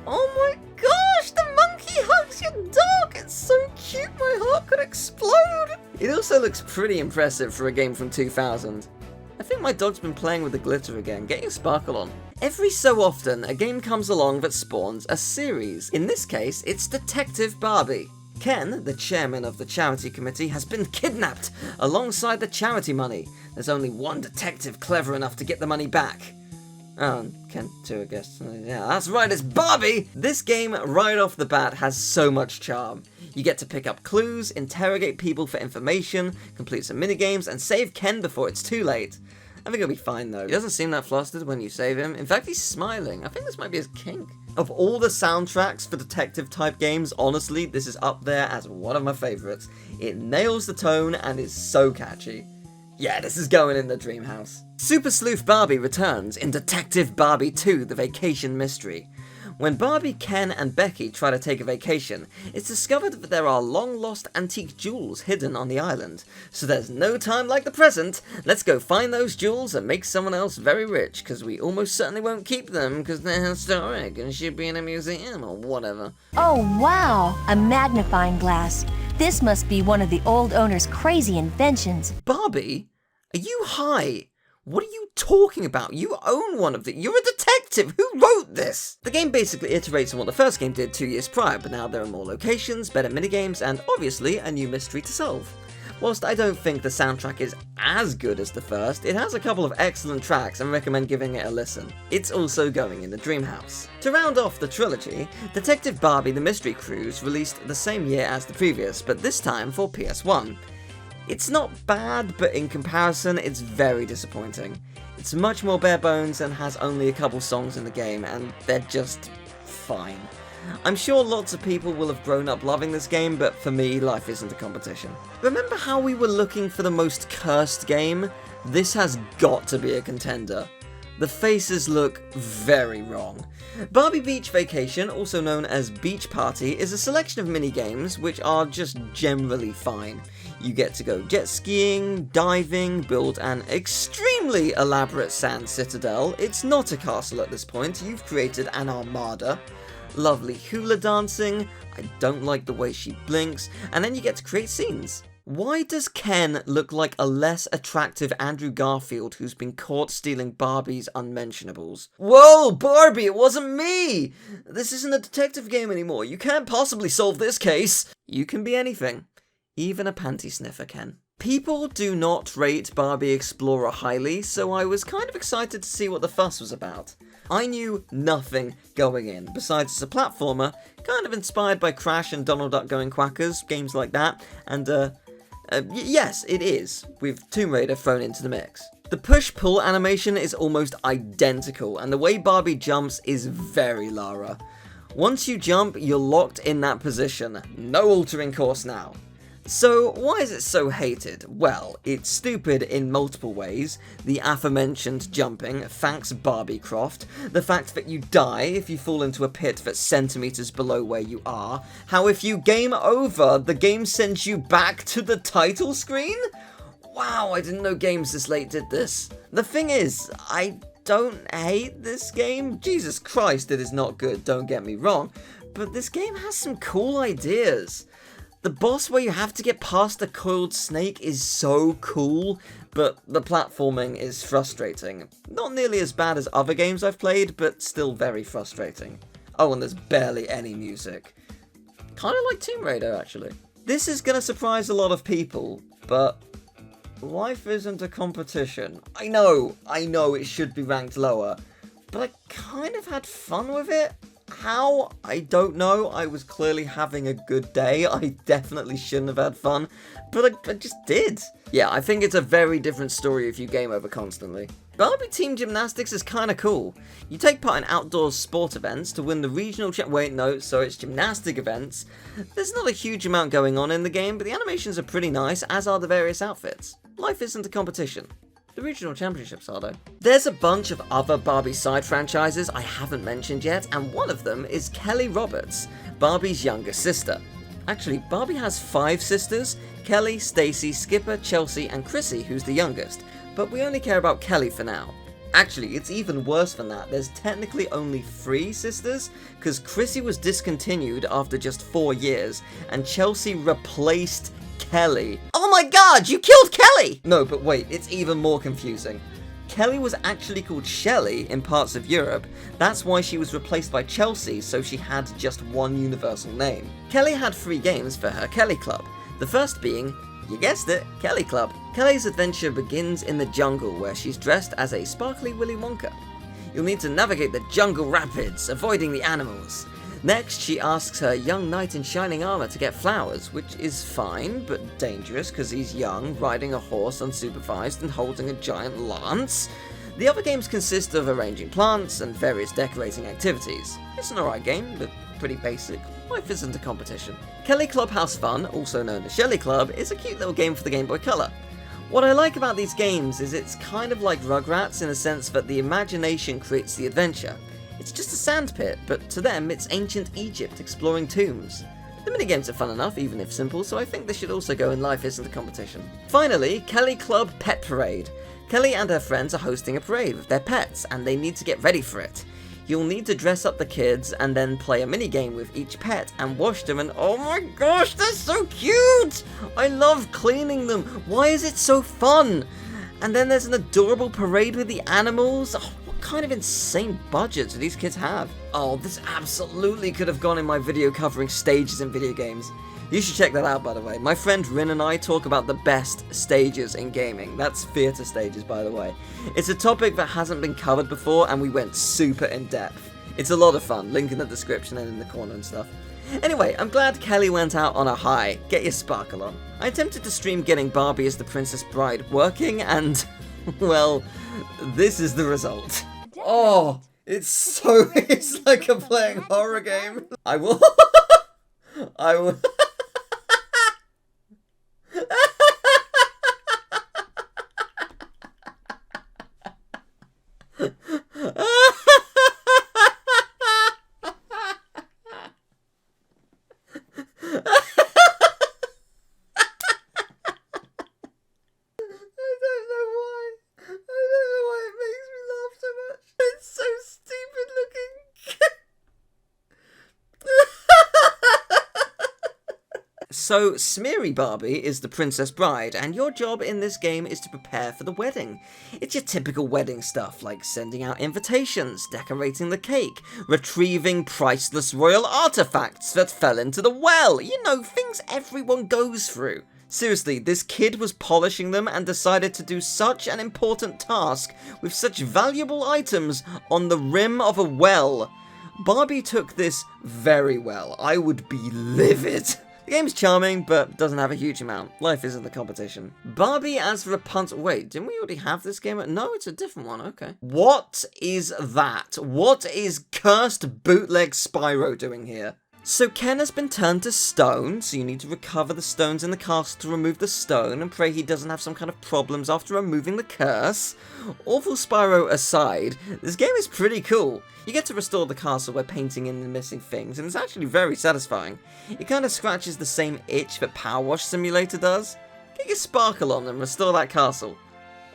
Oh my gosh, the monkey hugs your dog! It's so cute, my heart could explode! It also looks pretty impressive for a game from 2000. I think my dog's been playing with the glitter again, get your sparkle on. Every so often, a game comes along that spawns a series. In this case, it's Detective Barbie. Ken, the chairman of the charity committee, has been kidnapped alongside the charity money. There's only one detective clever enough to get the money back. Oh, Ken too, I guess. Yeah, that's right, it's Barbie! This game, right off the bat, has so much charm. You get to pick up clues, interrogate people for information, complete some minigames, and save Ken before it's too late. I think he'll be fine though. He doesn't seem that flustered when you save him. In fact, he's smiling. I think this might be his kink. Of all the soundtracks for detective-type games, honestly, this is up there as one of my favourites. It nails the tone and is so catchy. Yeah, this is going in the dream house. Super Sleuth Barbie returns in Detective Barbie 2: The Vacation Mystery. When Barbie, Ken, and Becky try to take a vacation, it's discovered that there are long-lost antique jewels hidden on the island. So there's no time like the present. Let's go find those jewels and make someone else very rich, because we almost certainly won't keep them because they're historic and should be in a museum or whatever. Oh wow, a magnifying glass. This must be one of the old owner's crazy inventions. Barbie? Are you high? What are you talking about? You own one of the... You're a detective! Who wrote this? The game basically iterates on what the first game did 2 years prior, but now there are more locations, better minigames, and obviously a new mystery to solve. Whilst I don't think the soundtrack is as good as the first, it has a couple of excellent tracks and recommend giving it a listen. It's also going in the dream house. To round off the trilogy, Detective Barbie: The Mystery Cruise released the same year as the previous, but this time for PS1. It's not bad, but in comparison, it's very disappointing. It's much more bare bones and has only a couple songs in the game, and they're just fine. I'm sure lots of people will have grown up loving this game, but for me, life isn't a competition. Remember how we were looking for the most cursed game? This has got to be a contender. The faces look very wrong. Barbie Beach Vacation, also known as Beach Party, is a selection of mini-games which are just generally fine. You get to go jet skiing, diving, build an extremely elaborate sand citadel. It's not a castle at this point, you've created an armada. Lovely hula dancing, I don't like the way she blinks, and then you get to create scenes. Why does Ken look like a less attractive Andrew Garfield who's been caught stealing Barbie's unmentionables? Whoa, Barbie, it wasn't me! This isn't a detective game anymore. You can't possibly solve this case. You can be anything. Even a panty sniffer can. People do not rate Barbie Explorer highly, so I was kind of excited to see what the fuss was about. I knew nothing going in, besides it's a platformer, kind of inspired by Crash and Donald Duck Going Quackers, games like that, and yes, it is, with Tomb Raider thrown into the mix. The push-pull animation is almost identical, and the way Barbie jumps is very Lara. Once you jump, you're locked in that position. No altering course now. So, why is it so hated? Well, it's stupid in multiple ways. The aforementioned jumping, thanks Barbiecroft. The fact that you die if you fall into a pit that's centimeters below where you are. How if you game over, the game sends you back to the title screen? Wow, I didn't know games this late did this. The thing is, I don't hate this game. Jesus Christ, it is not good, don't get me wrong. But this game has some cool ideas. The boss where you have to get past the coiled snake is so cool, but the platforming is frustrating. Not nearly as bad as other games I've played, but still very frustrating. Oh, and there's barely any music. Kind of like Tomb Raider, actually. This is gonna surprise a lot of people, but life isn't a competition. I know it should be ranked lower, but I kind of had fun with it. How? I don't know. I was clearly having a good day. I definitely shouldn't have had fun, but I just did. Yeah, I think it's a very different story if you game over constantly. Barbie Team Gymnastics is kinda cool. You take part in outdoor sport events to win the regional it's gymnastic events. There's not a huge amount going on in the game, but the animations are pretty nice, as are the various outfits. Life isn't a competition. The regional championships are though. There's a bunch of other Barbie side franchises I haven't mentioned yet, and one of them is Kelly Roberts, Barbie's younger sister. Actually, Barbie has 5 sisters: Kelly, Stacy, Skipper, Chelsea, and Chrissy, who's the youngest, but we only care about Kelly for now. Actually, it's even worse than that. There's technically only 3 sisters, because Chrissy was discontinued after just 4 years, and Chelsea replaced Kelly. Oh my god, you killed Kelly! No, but wait, it's even more confusing. Kelly was actually called Shelley in parts of Europe. That's why she was replaced by Chelsea, so she had just one universal name. Kelly had 3 games for her Kelly Club. The first being, you guessed it, Kelly Club. Kelly's adventure begins in the jungle, where she's dressed as a sparkly Willy Wonka. You'll need to navigate the jungle rapids, avoiding the animals. Next, she asks her young knight in shining armor to get flowers, which is fine, but dangerous because he's young, riding a horse unsupervised and holding a giant lance. The other games consist of arranging plants and various decorating activities. It's an alright game, but pretty basic. Life isn't a competition. Kelly Clubhouse Fun, also known as Shelly Club, is a cute little game for the Game Boy Color. What I like about these games is it's kind of like Rugrats in the sense that the imagination creates the adventure. It's just a sandpit, but to them it's ancient Egypt exploring tombs. The minigames are fun enough, even if simple, so I think they should also go in Life Isn't a Competition. Finally, Kelly Club Pet Parade. Kelly and her friends are hosting a parade with their pets, and they need to get ready for it. You'll need to dress up the kids and then play a minigame with each pet and wash them, and oh my gosh, they're so cute! I love cleaning them. Why is it so fun? And then there's an adorable parade with the animals. Oh, what kind of insane budgets do these kids have? Oh, this absolutely could have gone in my video covering stages in video games. You should check that out, by the way. My friend Rin and I talk about the best stages in gaming. That's theatre stages, by the way. It's a topic that hasn't been covered before, and we went super in depth. It's a lot of fun. Link in the description and in the corner and stuff. Anyway, I'm glad Kelly went out on a high. Get your sparkle on. I attempted to stream getting Barbie as the Princess Bride working, and, well, this is the result. Oh, it's like I'm playing a horror game. I will... So, Smeary Barbie is the princess bride, and your job in this game is to prepare for the wedding. It's your typical wedding stuff, like sending out invitations, decorating the cake, retrieving priceless royal artifacts that fell into the well. You know, things everyone goes through. Seriously, this kid was polishing them and decided to do such an important task with such valuable items on the rim of a well. Barbie took this very well. I would be livid. The game's charming, but doesn't have a huge amount. Life isn't the competition. Barbie as Rapunzel. Wait, didn't we already have this game? No, it's a different one. Okay. What is that? What is cursed bootleg Spyro doing here? So Ken has been turned to stone, so you need to recover the stones in the castle to remove the stone and pray he doesn't have some kind of problems after removing the curse. Awful Spyro aside, this game is pretty cool. You get to restore the castle by painting in the missing things, and it's actually very satisfying. It kind of scratches the same itch that Power Wash Simulator does. Get your sparkle on and restore that castle.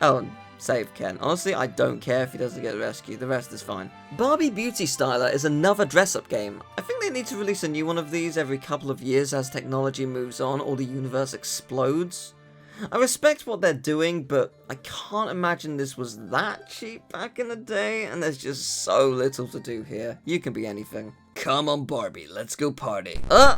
Oh, and save Ken. Honestly, I don't care if he doesn't get rescued, the rest is fine. Barbie Beauty Styler is another dress-up game. I think they need to release a new one of these every couple of years as technology moves on or the universe explodes. I respect what they're doing, but I can't imagine this was that cheap back in the day, and there's just so little to do here. You can be anything. Come on, Barbie, let's go party. Yeah.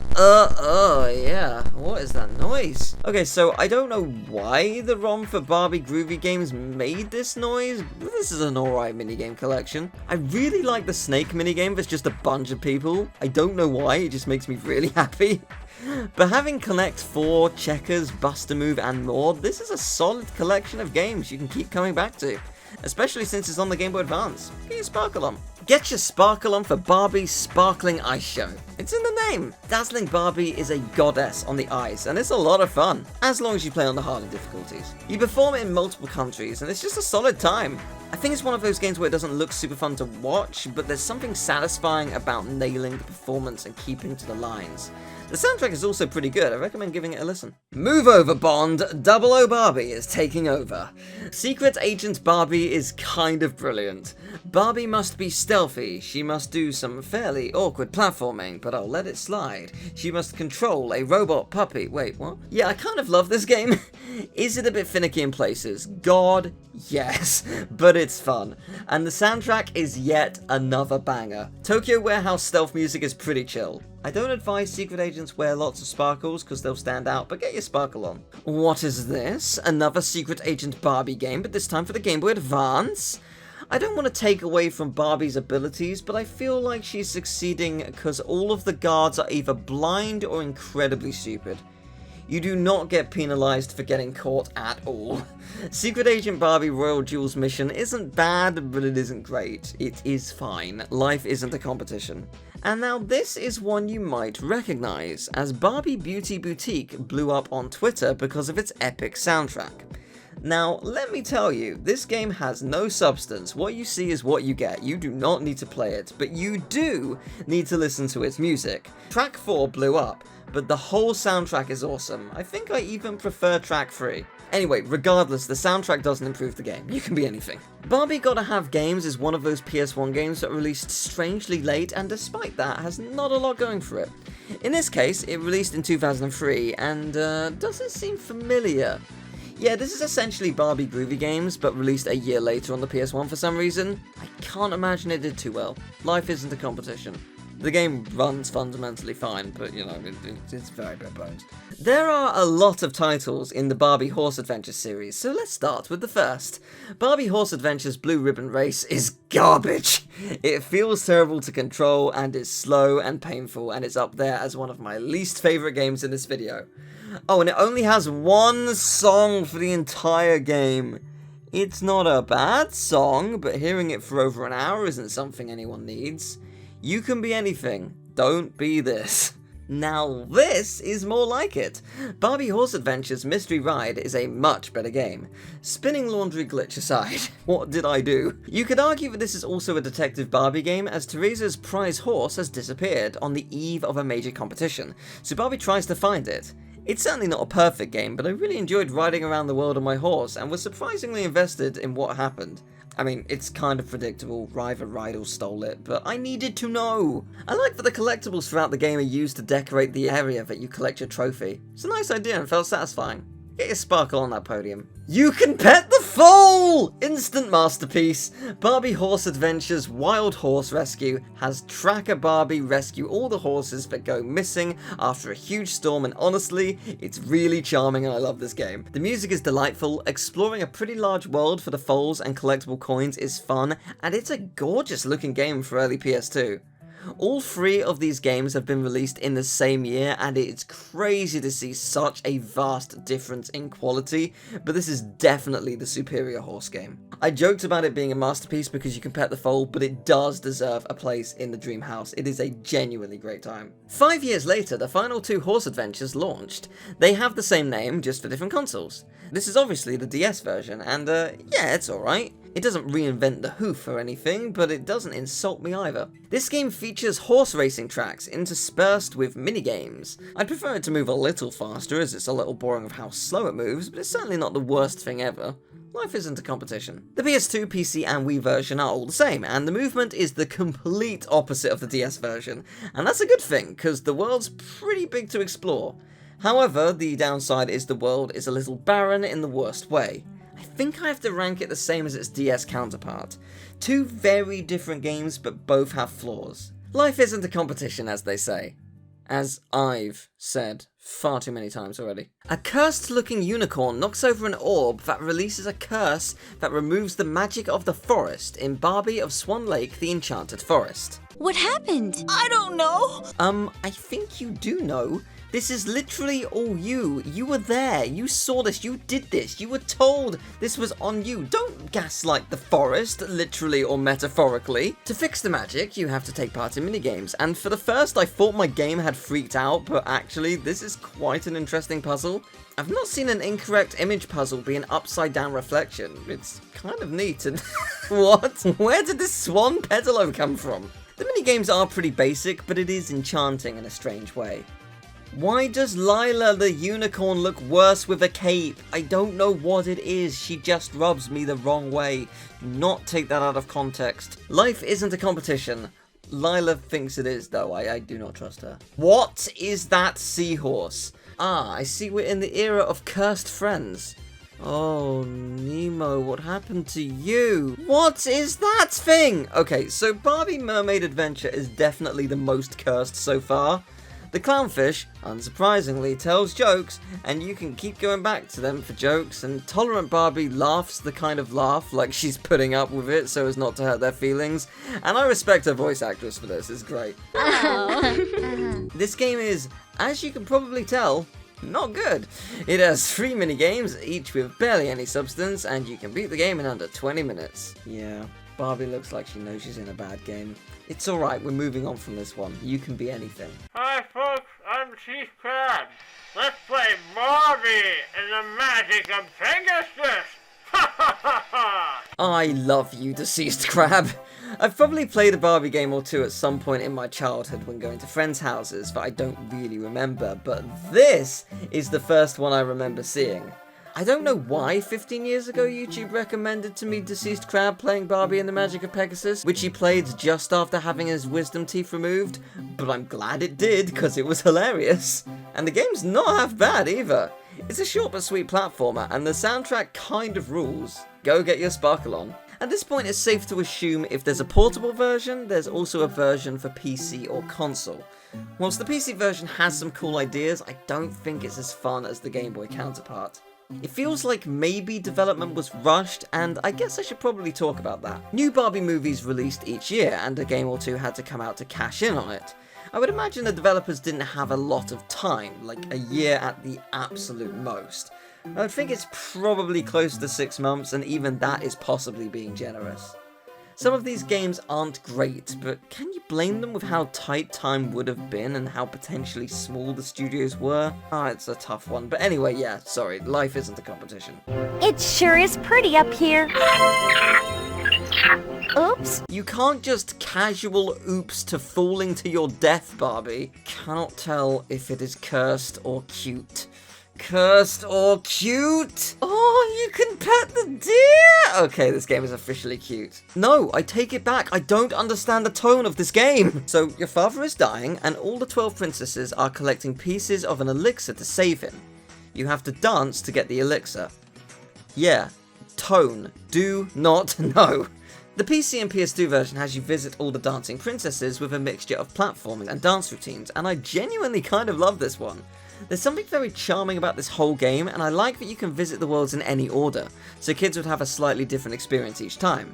What is that noise? Okay, so I don't know why the ROM for Barbie Groovy Games made this noise, but this is an alright minigame collection. I really like the snake minigame that's just a bunch of people. I don't know why, it just makes me really happy. But having Connect 4, Checkers, Bust a Move, and more, this is a solid collection of games you can keep coming back to. Especially since it's on the Game Boy Advance. Get your sparkle on. Get your sparkle on for Barbie's Sparkling Ice Show. It's in the name. Dazzling Barbie is a goddess on the ice, and it's a lot of fun, as long as you play on the harder difficulties. You perform in multiple countries, and it's just a solid time. I think it's one of those games where it doesn't look super fun to watch, but there's something satisfying about nailing the performance and keeping to the lines. The soundtrack is also pretty good, I recommend giving it a listen. Move over, Bond, 00 Barbie is taking over. Secret Agent Barbie is kind of brilliant. Barbie must be stealthy, she must do some fairly awkward platforming, but I'll let it slide. She must control a robot puppy. Wait, what? Yeah, I kind of love this game. Is it a bit finicky in places? God, yes, but it's fun. And the soundtrack is yet another banger. Tokyo Warehouse stealth music is pretty chill. I don't advise secret agents wear lots of sparkles because they'll stand out, but get your sparkle on. What is this? Another Secret Agent Barbie game, but this time for the Game Boy Advance? I don't want to take away from Barbie's abilities, but I feel like she's succeeding because all of the guards are either blind or incredibly stupid. You do not get penalized for getting caught at all. Secret Agent Barbie Royal Jewels mission isn't bad, but it isn't great. It is fine. Life isn't a competition. And now this is one you might recognize, as Barbie Beauty Boutique blew up on Twitter because of its epic soundtrack. Now, let me tell you, this game has no substance. What you see is what you get. You do not need to play it, but you do need to listen to its music. Track 4 blew up, but the whole soundtrack is awesome. I think I even prefer track 3. Anyway, regardless, the soundtrack doesn't improve the game. You can be anything. Barbie Gotta Have Games is one of those PS1 games that released strangely late, and despite that, has not a lot going for it. In this case, it released in 2003, and does it seem familiar? Yeah, this is essentially Barbie Groovy Games, but released a year later on the PS1 for some reason. I can't imagine it did too well. Life isn't a competition. The game runs fundamentally fine, but, you know, it's very bare bones. There are a lot of titles in the Barbie Horse Adventures series, so let's start with the first. Barbie Horse Adventures Blue Ribbon Race is garbage. It feels terrible to control and is slow and painful, and it's up there as one of my least favourite games in this video. Oh, and it only has one song for the entire game. It's not a bad song, but hearing it for over an hour isn't something anyone needs. You can be anything, don't be this. Now this is more like it. Barbie Horse Adventures Mystery Ride is a much better game. Spinning laundry glitch aside, what did I do? You could argue that this is also a Detective Barbie game, as Teresa's prize horse has disappeared on the eve of a major competition, so Barbie tries to find it. It's certainly not a perfect game, but I really enjoyed riding around the world on my horse and was surprisingly invested in what happened. I mean, it's kind of predictable, Riva Rydell stole it, but I needed to know! I like that the collectibles throughout the game are used to decorate the area that you collect your trophy. It's a nice idea and felt satisfying. Get your sparkle on that podium. You can pet the foal! Instant masterpiece. Barbie Horse Adventures Wild Horse Rescue has Tracker Barbie rescue all the horses that go missing after a huge storm, and honestly, it's really charming and I love this game. The music is delightful, exploring a pretty large world for the foals and collectible coins is fun, and it's a gorgeous looking game for early PS2. All 3 of these games have been released in the same year, and it's crazy to see such a vast difference in quality, but this is definitely the superior horse game. I joked about it being a masterpiece because you can pet the foal, but it does deserve a place in the dream house. It is a genuinely great time. 5 years later, the final 2 horse adventures launched. They have the same name, just for different consoles. This is obviously the DS version, and yeah, it's alright. It doesn't reinvent the hoof or anything, but it doesn't insult me either. This game features horse racing tracks interspersed with minigames. I'd prefer it to move a little faster, as it's a little boring of how slow it moves, but it's certainly not the worst thing ever. Life isn't a competition. The PS2, PC, and Wii version are all the same, and the movement is the complete opposite of the DS version. And that's a good thing, because the world's pretty big to explore. However, the downside is the world is a little barren in the worst way. I think I have to rank it the same as its DS counterpart. 2 very different games, but both have flaws. Life isn't a competition, as they say. As I've said far too many times already. A cursed-looking unicorn knocks over an orb that releases a curse that removes the magic of the forest in Barbie of Swan Lake, the Enchanted Forest. What happened? I don't know. I think you do know. This is literally all you. You were there. You saw this. You did this. You were told this was on you. Don't gaslight the forest, literally or metaphorically. To fix the magic, you have to take part in minigames. And for the first, I thought my game had freaked out, but actually, this is quite an interesting puzzle. I've not seen an incorrect image puzzle be an upside-down reflection. It's kind of neat. And what? Where did this swan pedalo come from? The minigames are pretty basic, but it is enchanting in a strange way. Why does Lila the unicorn look worse with a cape? I don't know what it is, she just rubs me the wrong way. Do not take that out of context. Life isn't a competition. Lila thinks it is though, I do not trust her. What is that seahorse? Ah, I see we're in the era of cursed friends. Oh, Nemo, what happened to you? What is that thing? Okay, so Barbie Mermaid Adventure is definitely the most cursed so far. The clownfish, unsurprisingly, tells jokes, and you can keep going back to them for jokes, and Tolerant Barbie laughs the kind of laugh like she's putting up with it so as not to hurt their feelings, and I respect her voice actress for this, it's great. This game is, as you can probably tell, not good. It has 3 minigames, each with barely any substance, and you can beat the game in under 20 minutes. Yeah, Barbie looks like she knows she's in a bad game. It's alright, we're moving on from this one. You can be anything. Hi folks, I'm Chief Crab. Let's play Barbie and the magic of Pegasus! Ha ha ha ha! I love you, Deceased Crab. I've probably played a Barbie game or 2 at some point in my childhood when going to friends' houses that I don't really remember, but this is the first one I remember seeing. I don't know why 15 years ago YouTube recommended to me Deceased Crab playing Barbie and the Magic of Pegasus, which he played just after having his wisdom teeth removed, but I'm glad it did because it was hilarious. And the game's not half bad either. It's a short but sweet platformer and the soundtrack kind of rules. Go get your sparkle on. At this point it's safe to assume if there's a portable version, there's also a version for PC or console. Whilst the PC version has some cool ideas, I don't think it's as fun as the Game Boy counterpart. It feels like maybe development was rushed, and I guess I should probably talk about that. New Barbie movies released each year, and a game or 2 had to come out to cash in on it. I would imagine the developers didn't have a lot of time, like a year at the absolute most. I would think it's probably close to 6 months, and even that is possibly being generous. Some of these games aren't great, but can you blame them with how tight time would have been and how potentially small the studios were? It's a tough one, but anyway, yeah, sorry, life isn't a competition. It sure is pretty up here. Oops. You can't just casual oops to falling to your death, Barbie. Cannot tell if it is cursed or cute. cursed or cute. Oh, you can pet the deer. Okay, this game is officially cute. No, I take it back. I don't understand the tone of this game. So your father is dying and all the 12 princesses are collecting pieces of an elixir to save him. You have to dance to get the elixir. Yeah, tone. Do not know. The PC and PS2 version has you visit all the dancing princesses with a mixture of platforming and dance routines, and I genuinely kind of love this one. There's something very charming about this whole game, and I like that you can visit the worlds in any order, so kids would have a slightly different experience each time.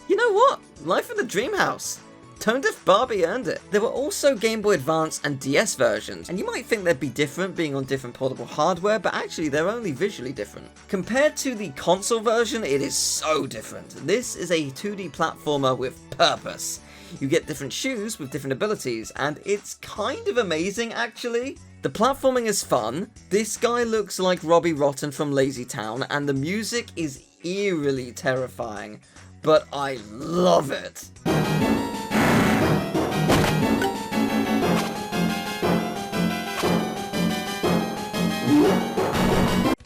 You know what? Life in the Dream House. Tone Deaf Barbie earned it. There were also Game Boy Advance and DS versions, and you might think they'd be different being on different portable hardware, but actually they're only visually different. Compared to the console version, it is so different. This is a 2D platformer with purpose. You get different shoes with different abilities, and it's kind of amazing actually. The platforming is fun, this guy looks like Robbie Rotten from Lazy Town, and the music is eerily terrifying, but I love it.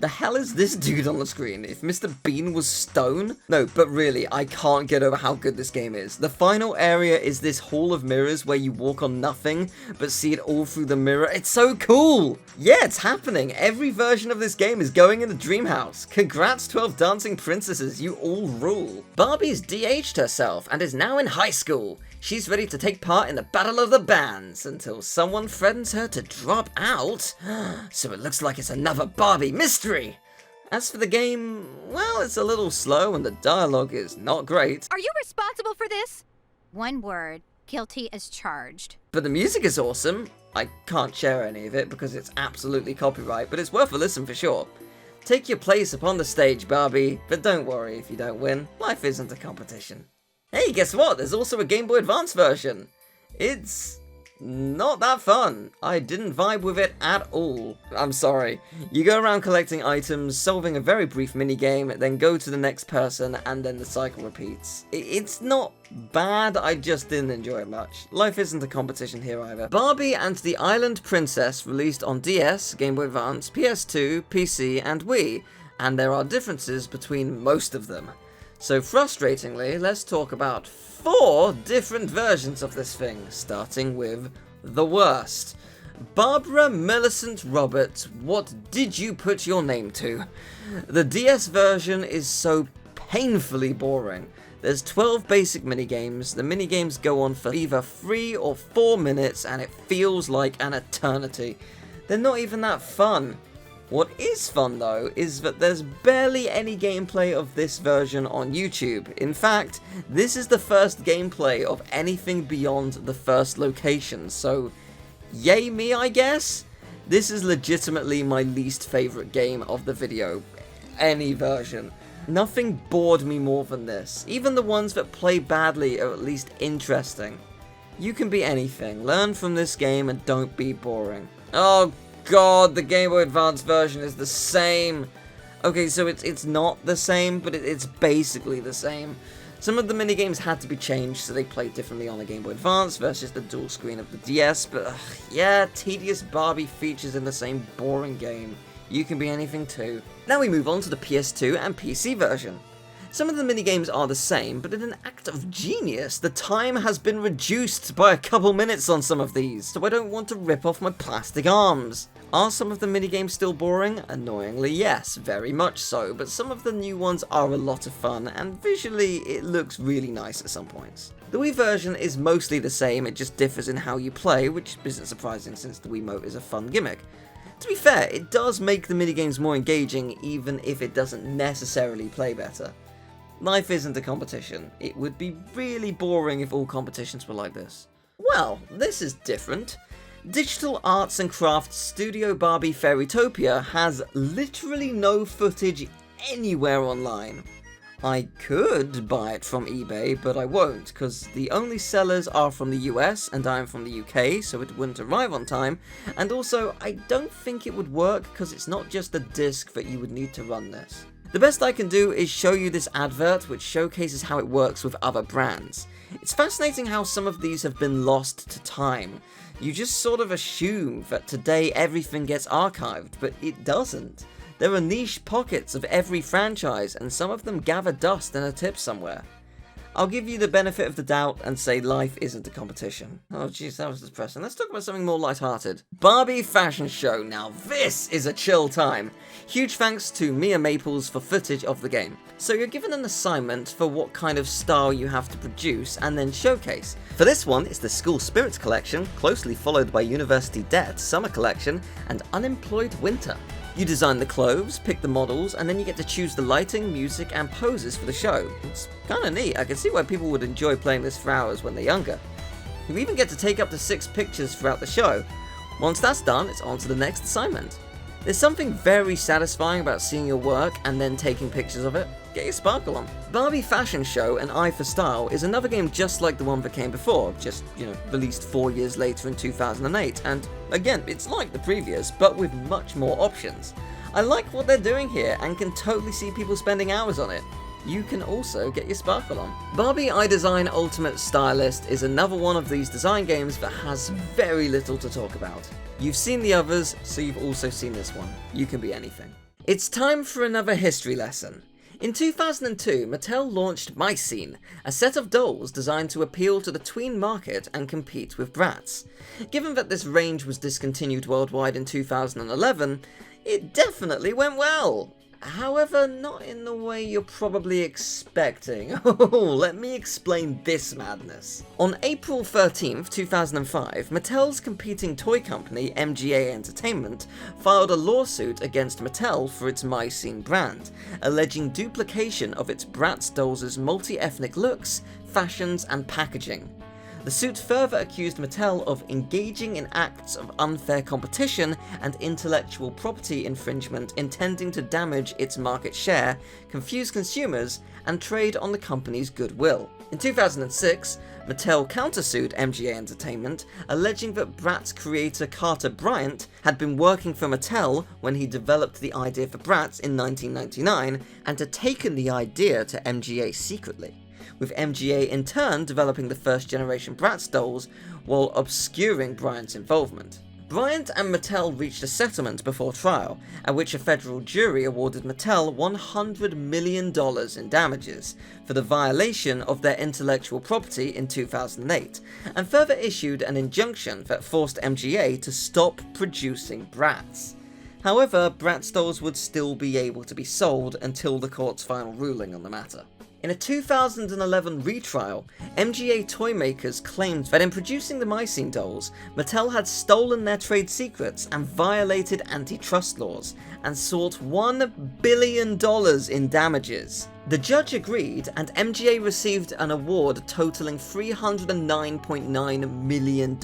The hell is this dude on the screen? If Mr. Bean was stone? No, but really, I can't get over how good this game is. The final area is this hall of mirrors where you walk on nothing, but see it all through the mirror. It's so cool! Yeah, it's happening. Every version of this game is going in the dream house. Congrats 12 dancing princesses, you all rule. Barbie's de-aged herself and is now in high school. She's ready to take part in the Battle of the Bands until someone threatens her to drop out. So it looks like it's another Barbie mystery. As for the game, well, it's a little slow and the dialogue is not great. Are you responsible for this? One word. Guilty as charged. But the music is awesome. I can't share any of it because it's absolutely copyright, but it's worth a listen for sure. Take your place upon the stage, Barbie, but don't worry if you don't win. Life isn't a competition. Hey, guess what? There's also a Game Boy Advance version. It's not that fun. I didn't vibe with it at all. I'm sorry. You go around collecting items, solving a very brief minigame, then go to the next person, and then the cycle repeats. It's not bad, I just didn't enjoy it much. Life isn't a competition here either. Barbie and the Island Princess released on DS, Game Boy Advance, PS2, PC, and Wii, and there are differences between most of them. So frustratingly, let's talk about 4 different versions of this thing, starting with the worst. Barbara Millicent Roberts, what did you put your name to? The DS version is so painfully boring. There's 12 basic minigames, the minigames go on for either 3 or 4 minutes and it feels like an eternity. They're not even that fun. What is fun though, is that there's barely any gameplay of this version on YouTube. In fact, this is the first gameplay of anything beyond the first location, so yay me I guess? This is legitimately my least favourite game of the video, any version. Nothing bored me more than this. Even the ones that play badly are at least interesting. You can be anything, learn from this game and don't be boring. Oh God, the Game Boy Advance version is the same. Okay, so it's not the same, but it's basically the same. Some of the minigames had to be changed so they played differently on the Game Boy Advance versus the dual screen of the DS, but yeah, tedious Barbie features in the same boring game. You can be anything too. Now we move on to the PS2 and PC version. Some of the minigames are the same, but in an act of genius, the time has been reduced by a couple minutes on some of these, so I don't want to rip off my plastic arms. Are some of the minigames still boring? Annoyingly, yes, very much so, but some of the new ones are a lot of fun, and visually it looks really nice at some points. The Wii version is mostly the same, it just differs in how you play, which isn't surprising since the Wiimote is a fun gimmick. To be fair, it does make the minigames more engaging, even if it doesn't necessarily play better. Life isn't a competition. It would be really boring if all competitions were like this. Well, this is different. Digital Arts and Crafts Studio Barbie Fairtytopia has literally no footage anywhere online. I could buy it from eBay, but I won't, because the only sellers are from the US and I'm from the UK, so it wouldn't arrive on time, and also I don't think it would work because it's not just a disc that you would need to run this. The best I can do is show you this advert, which showcases how it works with other brands. It's fascinating how some of these have been lost to time. You just sort of assume that today everything gets archived, but it doesn't. There are niche pockets of every franchise, and some of them gather dust in a tip somewhere. I'll give you the benefit of the doubt and say life isn't a competition. Oh jeez, that was depressing. Let's talk about something more lighthearted. Barbie Fashion Show. Now this is a chill time. Huge thanks to Mia Maples for footage of the game. So you're given an assignment for what kind of style you have to produce and then showcase. For this one, it's the School Spirits collection, closely followed by University Debt, Summer collection, and Unemployed Winter. You design the clothes, pick the models, and then you get to choose the lighting, music, and poses for the show. It's kinda neat. I can see why people would enjoy playing this for hours when they're younger. You even get to take up to 6 pictures throughout the show. Once that's done, it's on to the next assignment. There's something very satisfying about seeing your work and then taking pictures of it. Get your sparkle on. Barbie Fashion Show and Eye for Style is another game just like the one that came before, just, released 4 years later in 2008, and again, it's like the previous, but with much more options. I like what they're doing here and can totally see people spending hours on it. You can also get your sparkle on. Barbie iDesign Ultimate Stylist is another one of these design games that has very little to talk about. You've seen the others, so you've also seen this one. You can be anything. It's time for another history lesson. In 2002, Mattel launched MyScene, a set of dolls designed to appeal to the tween market and compete with Bratz. Given that this range was discontinued worldwide in 2011, it definitely went well. However, not in the way you're probably expecting. Let me explain this madness. On April 13th, 2005, Mattel's competing toy company, MGA Entertainment, filed a lawsuit against Mattel for its MyScene brand, alleging duplication of its Bratz dolls' multi-ethnic looks, fashions, and packaging. The suit further accused Mattel of engaging in acts of unfair competition and intellectual property infringement intending to damage its market share, confuse consumers, and trade on the company's goodwill. In 2006, Mattel countersued MGA Entertainment, alleging that Bratz creator Carter Bryant had been working for Mattel when he developed the idea for Bratz in 1999 and had taken the idea to MGA secretly, with MGA in turn developing the first generation Bratz dolls while obscuring Bryant's involvement. Bryant and Mattel reached a settlement before trial, at which a federal jury awarded Mattel $100 million in damages for the violation of their intellectual property in 2008, and further issued an injunction that forced MGA to stop producing Bratz. However, Bratz dolls would still be able to be sold until the court's final ruling on the matter. In a 2011 retrial, MGA toy makers claimed that in producing the MyScene dolls, Mattel had stolen their trade secrets and violated antitrust laws, and sought $1 billion in damages. The judge agreed, and MGA received an award totaling $309.9 million,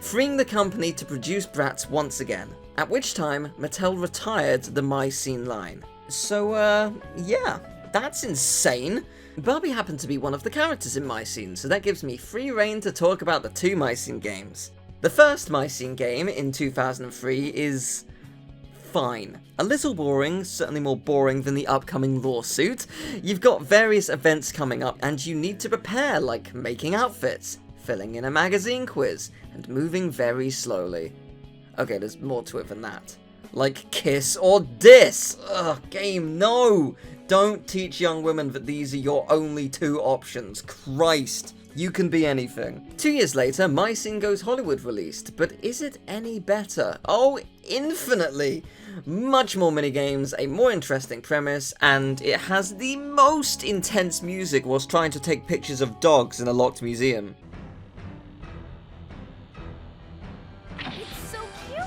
freeing the company to produce Bratz once again, at which time Mattel retired the MyScene line. So, yeah. That's insane! Barbie happened to be one of the characters in MyScene, so that gives me free rein to talk about the 2 MyScene games. The first MyScene game, in 2003, is fine. A little boring, certainly more boring than the upcoming lawsuit. You've got various events coming up, and you need to prepare, like making outfits, filling in a magazine quiz, and moving very slowly. Okay, there's more to it than that. Like kiss or diss! Ugh, game, no! Don't teach young women that these are your only 2 options. Christ, you can be anything. 2 years later, MyScene Goes Hollywood released, but is it any better? Oh, infinitely! Much more minigames, a more interesting premise, and it has the most intense music whilst trying to take pictures of dogs in a locked museum. It's so cute!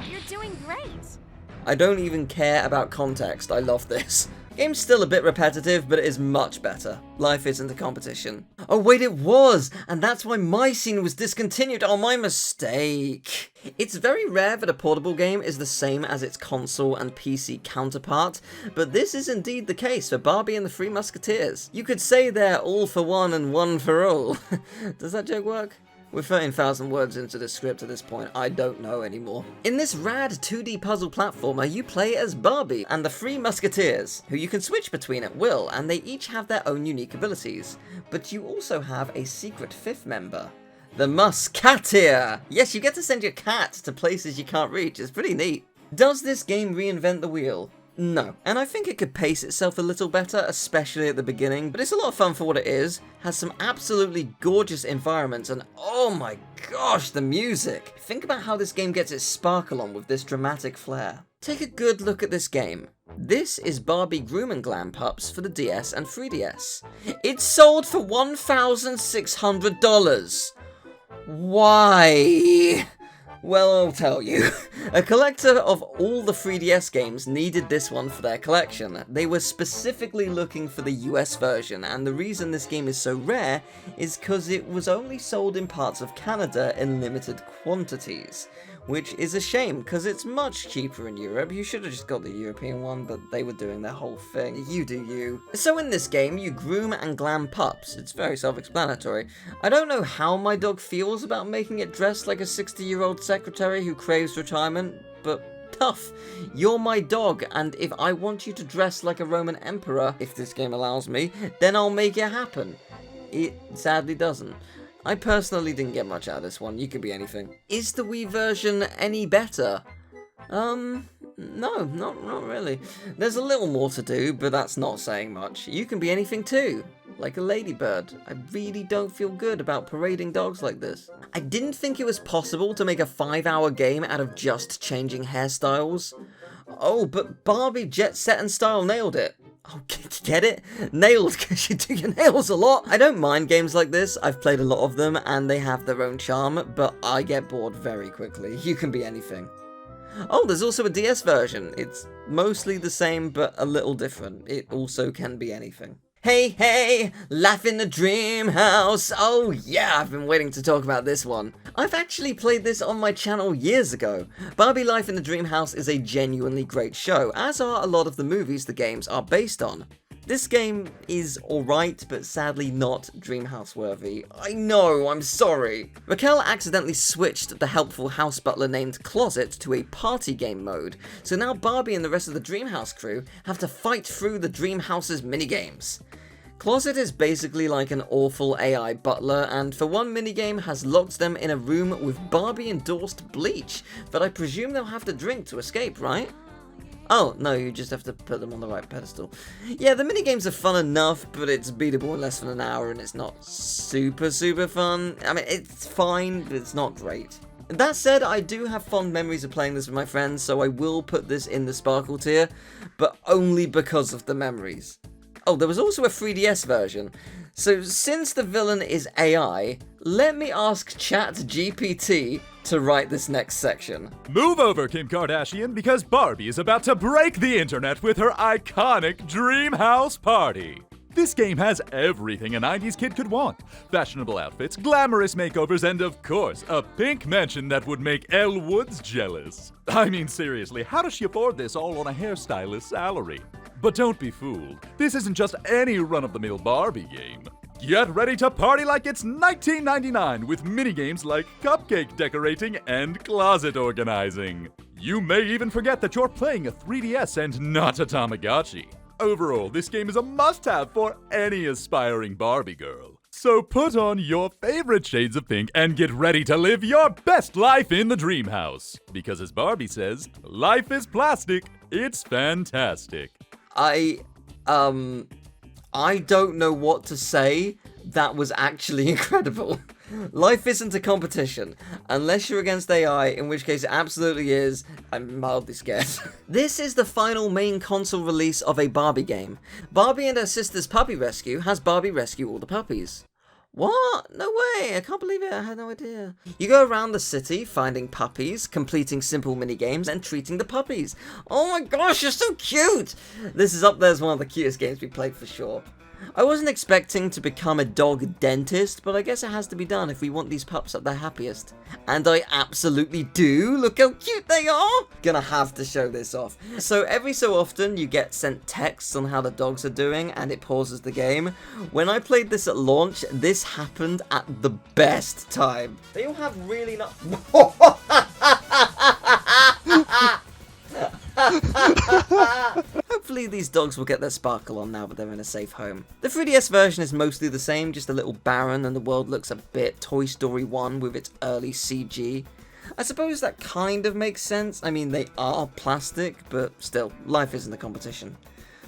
You're doing great! I don't even care about context, I love this. Game's still a bit repetitive, but it is much better. Life isn't a competition. Oh wait, it was! And that's why MyScene was discontinued. Oh, my mistake. It's very rare that a portable game is the same as its console and PC counterpart, but this is indeed the case for Barbie and the Three Musketeers. You could say they're all for one and one for all. Does that joke work? We're 13,000 words into the script at this point, I don't know anymore. In this rad 2D puzzle platformer, you play as Barbie and the three musketeers, who you can switch between at will, and they each have their own unique abilities. But you also have a secret fifth member. The Musketeer! Yes, you get to send your cat to places you can't reach, it's pretty neat. Does this game reinvent the wheel? No, and I think it could pace itself a little better, especially at the beginning, but it's a lot of fun for what it is, has some absolutely gorgeous environments, and oh my gosh, the music! Think about how this game gets its sparkle on with this dramatic flair. Take a good look at this game. This is Barbie Groom and Glam Pups for the DS and 3DS. It's sold for $1,600. Why? Well, I'll tell you. A collector of all the 3DS games needed this one for their collection. They were specifically looking for the US version, and the reason this game is so rare is because it was only sold in parts of Canada in limited quantities. Which is a shame, because it's much cheaper in Europe. You should have just got the European one, but they were doing their whole thing. You do you. So in this game, you groom and glam pups. It's very self-explanatory. I don't know how my dog feels about making it dressed like a 60-year-old secretary who craves retirement, but tough. You're my dog, and if I want you to dress like a Roman emperor, if this game allows me, then I'll make it happen. It sadly doesn't. I personally didn't get much out of this one. You could be anything. Is the Wii version any better? No, not really. There's a little more to do, but that's not saying much. You can be anything too, like a ladybird. I really don't feel good about parading dogs like this. I didn't think it was possible to make a 5-hour game out of just changing hairstyles. Oh, but Barbie Jet Set and Style nailed it. Oh, get it? Nailed, because you do your nails a lot. I don't mind games like this. I've played a lot of them, and they have their own charm, but I get bored very quickly. You can be anything. Oh, there's also a DS version. It's mostly the same, but a little different. It also can be anything. Hey, hey, Life in the Dream House. Oh yeah, I've been waiting to talk about this one. I've actually played this on my channel years ago. Barbie Life in the Dream House is a genuinely great show, as are a lot of the movies the games are based on. This game is alright, but sadly not Dreamhouse worthy. I know, I'm sorry. Raquel accidentally switched the helpful house butler named Closet to a party game mode, so now Barbie and the rest of the Dreamhouse crew have to fight through the Dreamhouse's minigames. Closet is basically like an awful AI butler, and for one minigame has locked them in a room with Barbie-endorsed bleach that I presume they'll have to drink to escape, right? Oh, no, you just have to put them on the right pedestal. Yeah, the minigames are fun enough, but it's beatable in less than an hour, and it's not super fun. I mean, it's fine, but it's not great. That said, I do have fond memories of playing this with my friends, so I will put this in the Sparkle tier, but only because of the memories. Oh, there was also a 3DS version. So since the villain is AI, let me ask ChatGPT to write this next section. Move over, Kim Kardashian, because Barbie is about to break the internet with her iconic Dreamhouse party. This game has everything a 90s kid could want. Fashionable outfits, glamorous makeovers, and of course, a pink mansion that would make Elle Woods jealous. I mean, seriously, how does she afford this all on a hairstylist's salary? But don't be fooled. This isn't just any run-of-the-mill Barbie game. Get ready to party like it's 1999 with minigames like cupcake decorating and closet organizing. You may even forget that you're playing a 3DS and not a Tamagotchi. Overall, this game is a must-have for any aspiring Barbie girl. So put on your favorite shades of pink and get ready to live your best life in the dream house. Because as Barbie says, life is plastic, it's fantastic. I don't know what to say. That was actually incredible. Life isn't a competition, unless you're against AI, in which case it absolutely is. I'm mildly scared. This is the final main console release of a Barbie game. Barbie and her sister's Puppy Rescue has Barbie rescue all the puppies. What? No way, I can't believe it, I had no idea. You go around the city finding puppies, completing simple minigames, and treating the puppies. Oh my gosh, you're so cute! This is up there as one of the cutest games we played for sure. I wasn't expecting to become a dog dentist, but I guess it has to be done if we want these pups at their happiest. And I absolutely do! Look how cute they are! Gonna have to show this off. So every so often you get sent texts on how the dogs are doing and it pauses the game. When I played this at launch, this happened at the best time. They all have really not... Hopefully these dogs will get their sparkle on now that they're in a safe home. The 3DS version is mostly the same, just a little barren, and the world looks a bit Toy Story 1 with its early CG. I suppose that kind of makes sense. I mean, they are plastic, but still, life isn't a competition.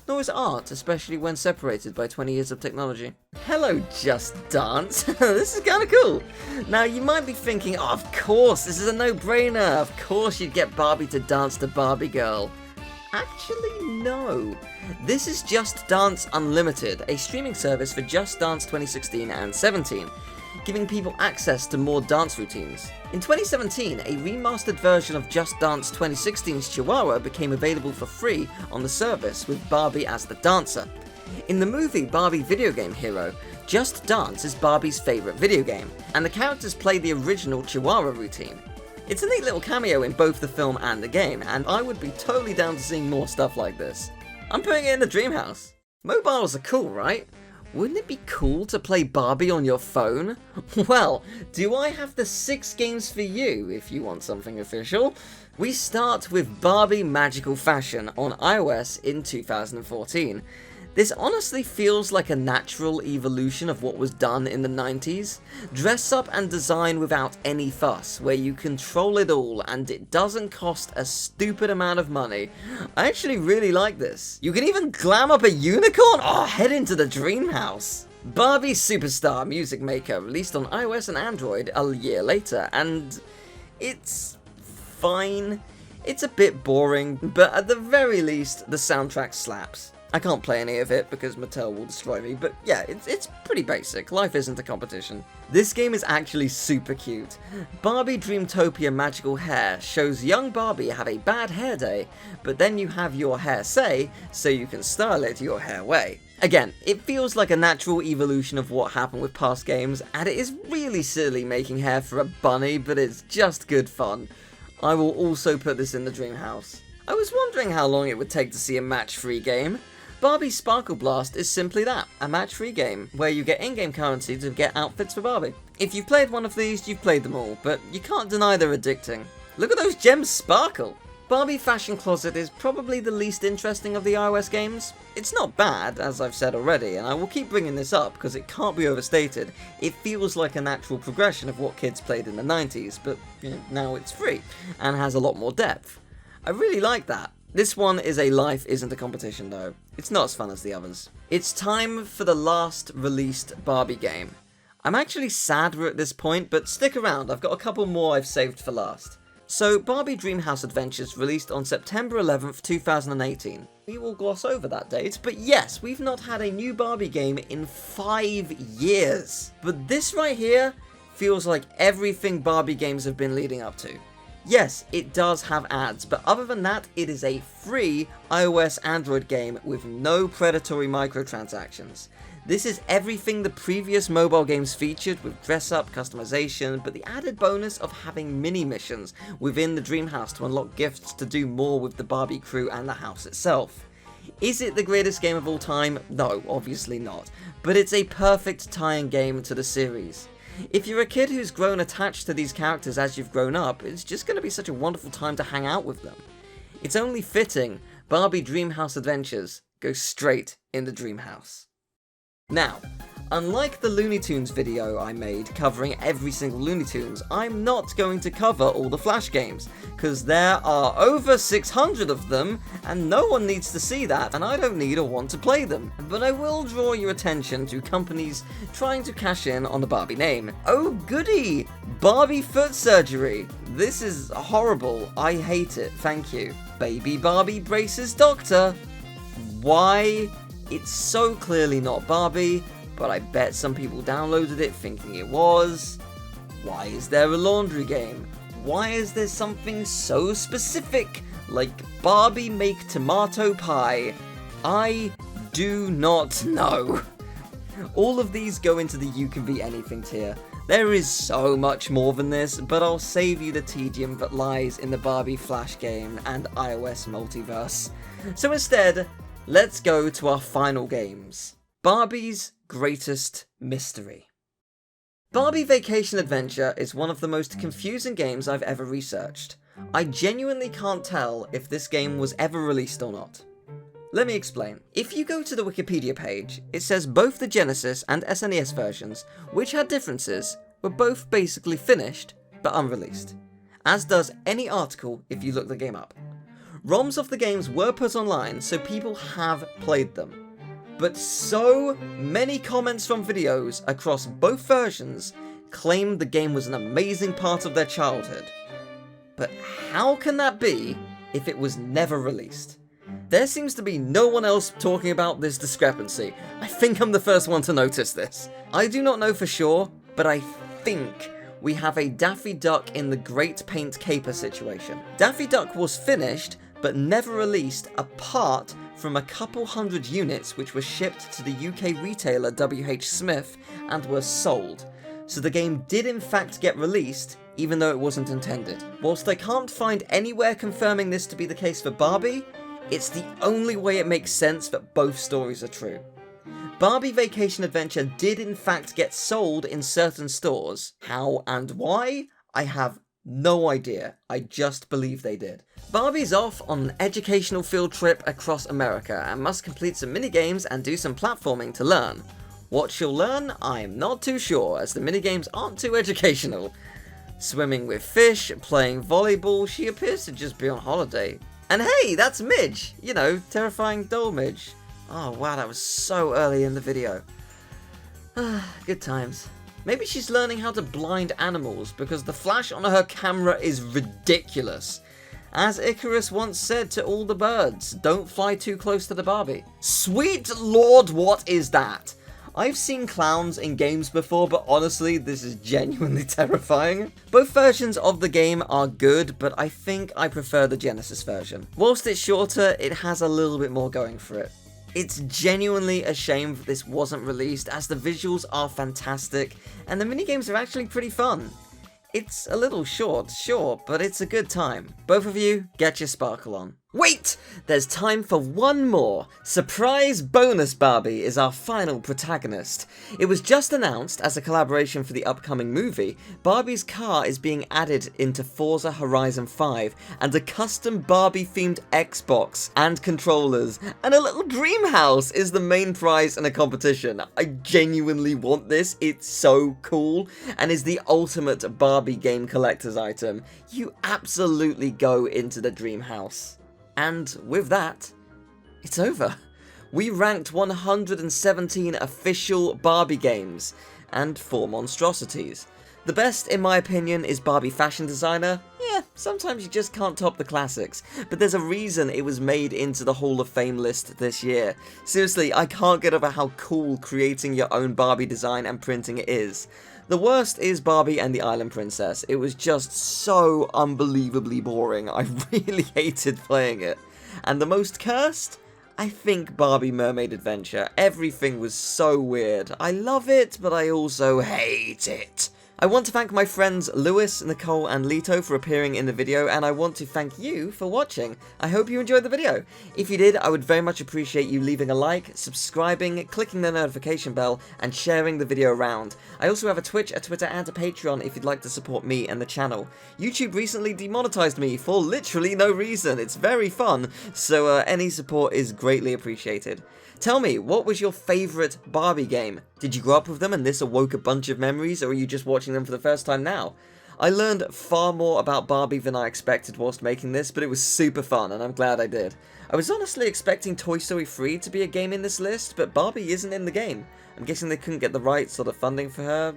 Nor is art, especially when separated by 20 years of technology. Hello, Just Dance. This is kind of cool. Now, you might be thinking, oh, of course, this is a no-brainer. Of course you'd get Barbie to dance to Barbie Girl. Actually, no. This is Just Dance Unlimited, a streaming service for Just Dance 2016 and 17, giving people access to more dance routines. In 2017, a remastered version of Just Dance 2016's Chihuahua became available for free on the service with Barbie as the dancer. In the movie Barbie Video Game Hero, Just Dance is Barbie's favourite video game, and the characters play the original Chihuahua routine. It's a neat little cameo in both the film and the game, and I would be totally down to seeing more stuff like this. I'm putting it in the dream house. Mobiles are cool, right? Wouldn't it be cool to play Barbie on your phone? Well, do I have the 6 games for you if you want something official? We start with Barbie Magical Fashion on iOS in 2014. This honestly feels like a natural evolution of what was done in the 90s. Dress up and design without any fuss, where you control it all and it doesn't cost a stupid amount of money. I actually really like this. You can even glam up a unicorn? Oh, head into the dream house. Barbie Superstar Music Maker released on iOS and Android a year later, and it's fine. It's a bit boring, but at the very least, the soundtrack slaps. I can't play any of it because Mattel will destroy me, but yeah, it's pretty basic. Life isn't a competition. This game is actually super cute. Barbie Dreamtopia Magical Hair shows young Barbie have a bad hair day, but then you have your hair say, so you can style it your hair way. Again, it feels like a natural evolution of what happened with past games, and it is really silly making hair for a bunny, but it's just good fun. I will also put this in the dream house. I was wondering how long it would take to see a match-free game. Barbie Sparkle Blast is simply that, a match-free game, where you get in-game currency to get outfits for Barbie. If you've played one of these, you've played them all, but you can't deny they're addicting. Look at those gems sparkle! Barbie Fashion Closet is probably the least interesting of the iOS games. It's not bad, as I've said already, and I will keep bringing this up because it can't be overstated. It feels like a natural progression of what kids played in the 90s, but now it's free, and has a lot more depth. I really like that. This one is a life isn't a competition though. It's not as fun as the others. It's time for the last released Barbie game. I'm actually sad we're at this point, but stick around, I've got a couple more I've saved for last. So, Barbie Dreamhouse Adventures released on September 11th, 2018. We will gloss over that date, but yes, we've not had a new Barbie game in 5 years. But this right here feels like everything Barbie games have been leading up to. Yes, it does have ads, but other than that, it is a free iOS Android game with no predatory microtransactions. This is everything the previous mobile games featured with dress-up, customization, but the added bonus of having mini-missions within the dream house to unlock gifts to do more with the Barbie crew and the house itself. Is it the greatest game of all time? No, obviously not, but it's a perfect tie-in game to the series. If you're a kid who's grown attached to these characters as you've grown up, it's just going to be such a wonderful time to hang out with them. It's only fitting Barbie Dreamhouse Adventures goes straight in the dream house. Now, unlike the Looney Tunes video I made covering every single Looney Tunes, I'm not going to cover all the Flash games, because there are over 600 of them, and no one needs to see that, and I don't need or want to play them. But I will draw your attention to companies trying to cash in on the Barbie name. Oh goody! Barbie Foot Surgery! This is horrible. I hate it. Thank you. Baby Barbie Braces Doctor! Why? It's so clearly not Barbie, but I bet some people downloaded it thinking it was. Why is there a laundry game? Why is there something so specific, like Barbie Make Tomato Pie? I do not know. All of these go into the You Can Be Anything tier. There is so much more than this, but I'll save you the tedium that lies in the Barbie Flash game and iOS multiverse. So instead, let's go to our final games. Barbie's Greatest Mystery. Barbie Vacation Adventure is one of the most confusing games I've ever researched. I genuinely can't tell if this game was ever released or not. Let me explain. If you go to the Wikipedia page, it says both the Genesis and SNES versions, which had differences, were both basically finished, but unreleased. As does any article if you look the game up. ROMs of the games were put online, so people have played them. But so many comments from videos across both versions claimed the game was an amazing part of their childhood. But how can that be if it was never released? There seems to be no one else talking about this discrepancy. I think I'm the first one to notice this. I do not know for sure, but I think we have a Daffy Duck in the Great Paint Caper situation. Daffy Duck was finished, but never released apart from a couple hundred units which were shipped to the UK retailer WH Smith and were sold. So the game did in fact get released, even though it wasn't intended. Whilst I can't find anywhere confirming this to be the case for Barbie, it's the only way it makes sense that both stories are true. Barbie Vacation Adventure did in fact get sold in certain stores. How and why? I have no idea. I just believe they did. Barbie's off on an educational field trip across America and must complete some minigames and do some platforming to learn. What she'll learn, I'm not too sure, as the minigames aren't too educational. Swimming with fish, playing volleyball, she appears to just be on holiday. And hey, that's Midge! You know, terrifying doll Midge. Oh wow, that was so early in the video. Good times. Maybe she's learning how to blind animals, because the flash on her camera is ridiculous. As Icarus once said to all the birds, don't fly too close to the Barbie. Sweet lord, what is that? I've seen clowns in games before, but honestly, this is genuinely terrifying. Both versions of the game are good, but I think I prefer the Genesis version. Whilst it's shorter, it has a little bit more going for it. It's genuinely a shame that this wasn't released, as the visuals are fantastic, and the minigames are actually pretty fun. It's a little short, sure, but it's a good time. Both of you, get your sparkle on. Wait! There's time for one more. Surprise bonus Barbie is our final protagonist. It was just announced, as a collaboration for the upcoming movie, Barbie's car is being added into Forza Horizon 5, and a custom Barbie-themed Xbox and controllers, and a little dream house is the main prize in a competition. I genuinely want this, it's so cool, and is the ultimate Barbie game collector's item. You absolutely go into the dream house. And with that, it's over. We ranked 117 official Barbie games, and 4 monstrosities. The best, in my opinion, is Barbie Fashion Designer. Yeah, sometimes you just can't top the classics, but there's a reason it was made into the Hall of Fame list this year. Seriously, I can't get over how cool creating your own Barbie design and printing it is. The worst is Barbie and the Island Princess. It was just so unbelievably boring. I really hated playing it. And the most cursed? I think Barbie Mermaid Adventure. Everything was so weird. I love it, but I also hate it. I want to thank my friends Lewis, Nicole and Lito for appearing in the video, and I want to thank you for watching. I hope you enjoyed the video. If you did, I would very much appreciate you leaving a like, subscribing, clicking the notification bell, and sharing the video around. I also have a Twitch, a Twitter, and a Patreon if you'd like to support me and the channel. YouTube recently demonetized me for literally no reason. It's very fun, so any support is greatly appreciated. Tell me, what was your favourite Barbie game? Did you grow up with them and this awoke a bunch of memories, or are you just watching them for the first time now? I learned far more about Barbie than I expected whilst making this, but it was super fun and I'm glad I did. I was honestly expecting Toy Story 3 to be a game in this list, but Barbie isn't in the game. I'm guessing they couldn't get the right sort of funding for her?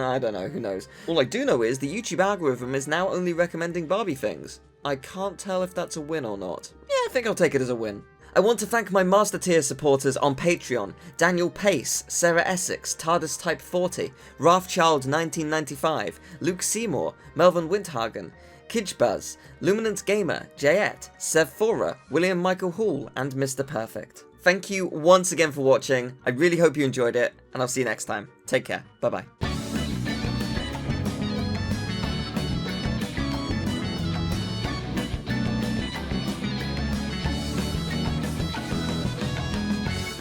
I don't know, who knows. All I do know is the YouTube algorithm is now only recommending Barbie things. I can't tell if that's a win or not. Yeah, I think I'll take it as a win. I want to thank my Master Tier supporters on Patreon: Daniel Pace, Sarah Essex, TARDIS Type40, Wrathchild1995, Luke Seymour, Melvin Winthagen, Kyjbuzz, Luminent Gamer, Jaiette, Sevfora, William Michael Hall, and Mr. Perfect. Thank you once again for watching. I really hope you enjoyed it, and I'll see you next time. Take care. Bye-bye.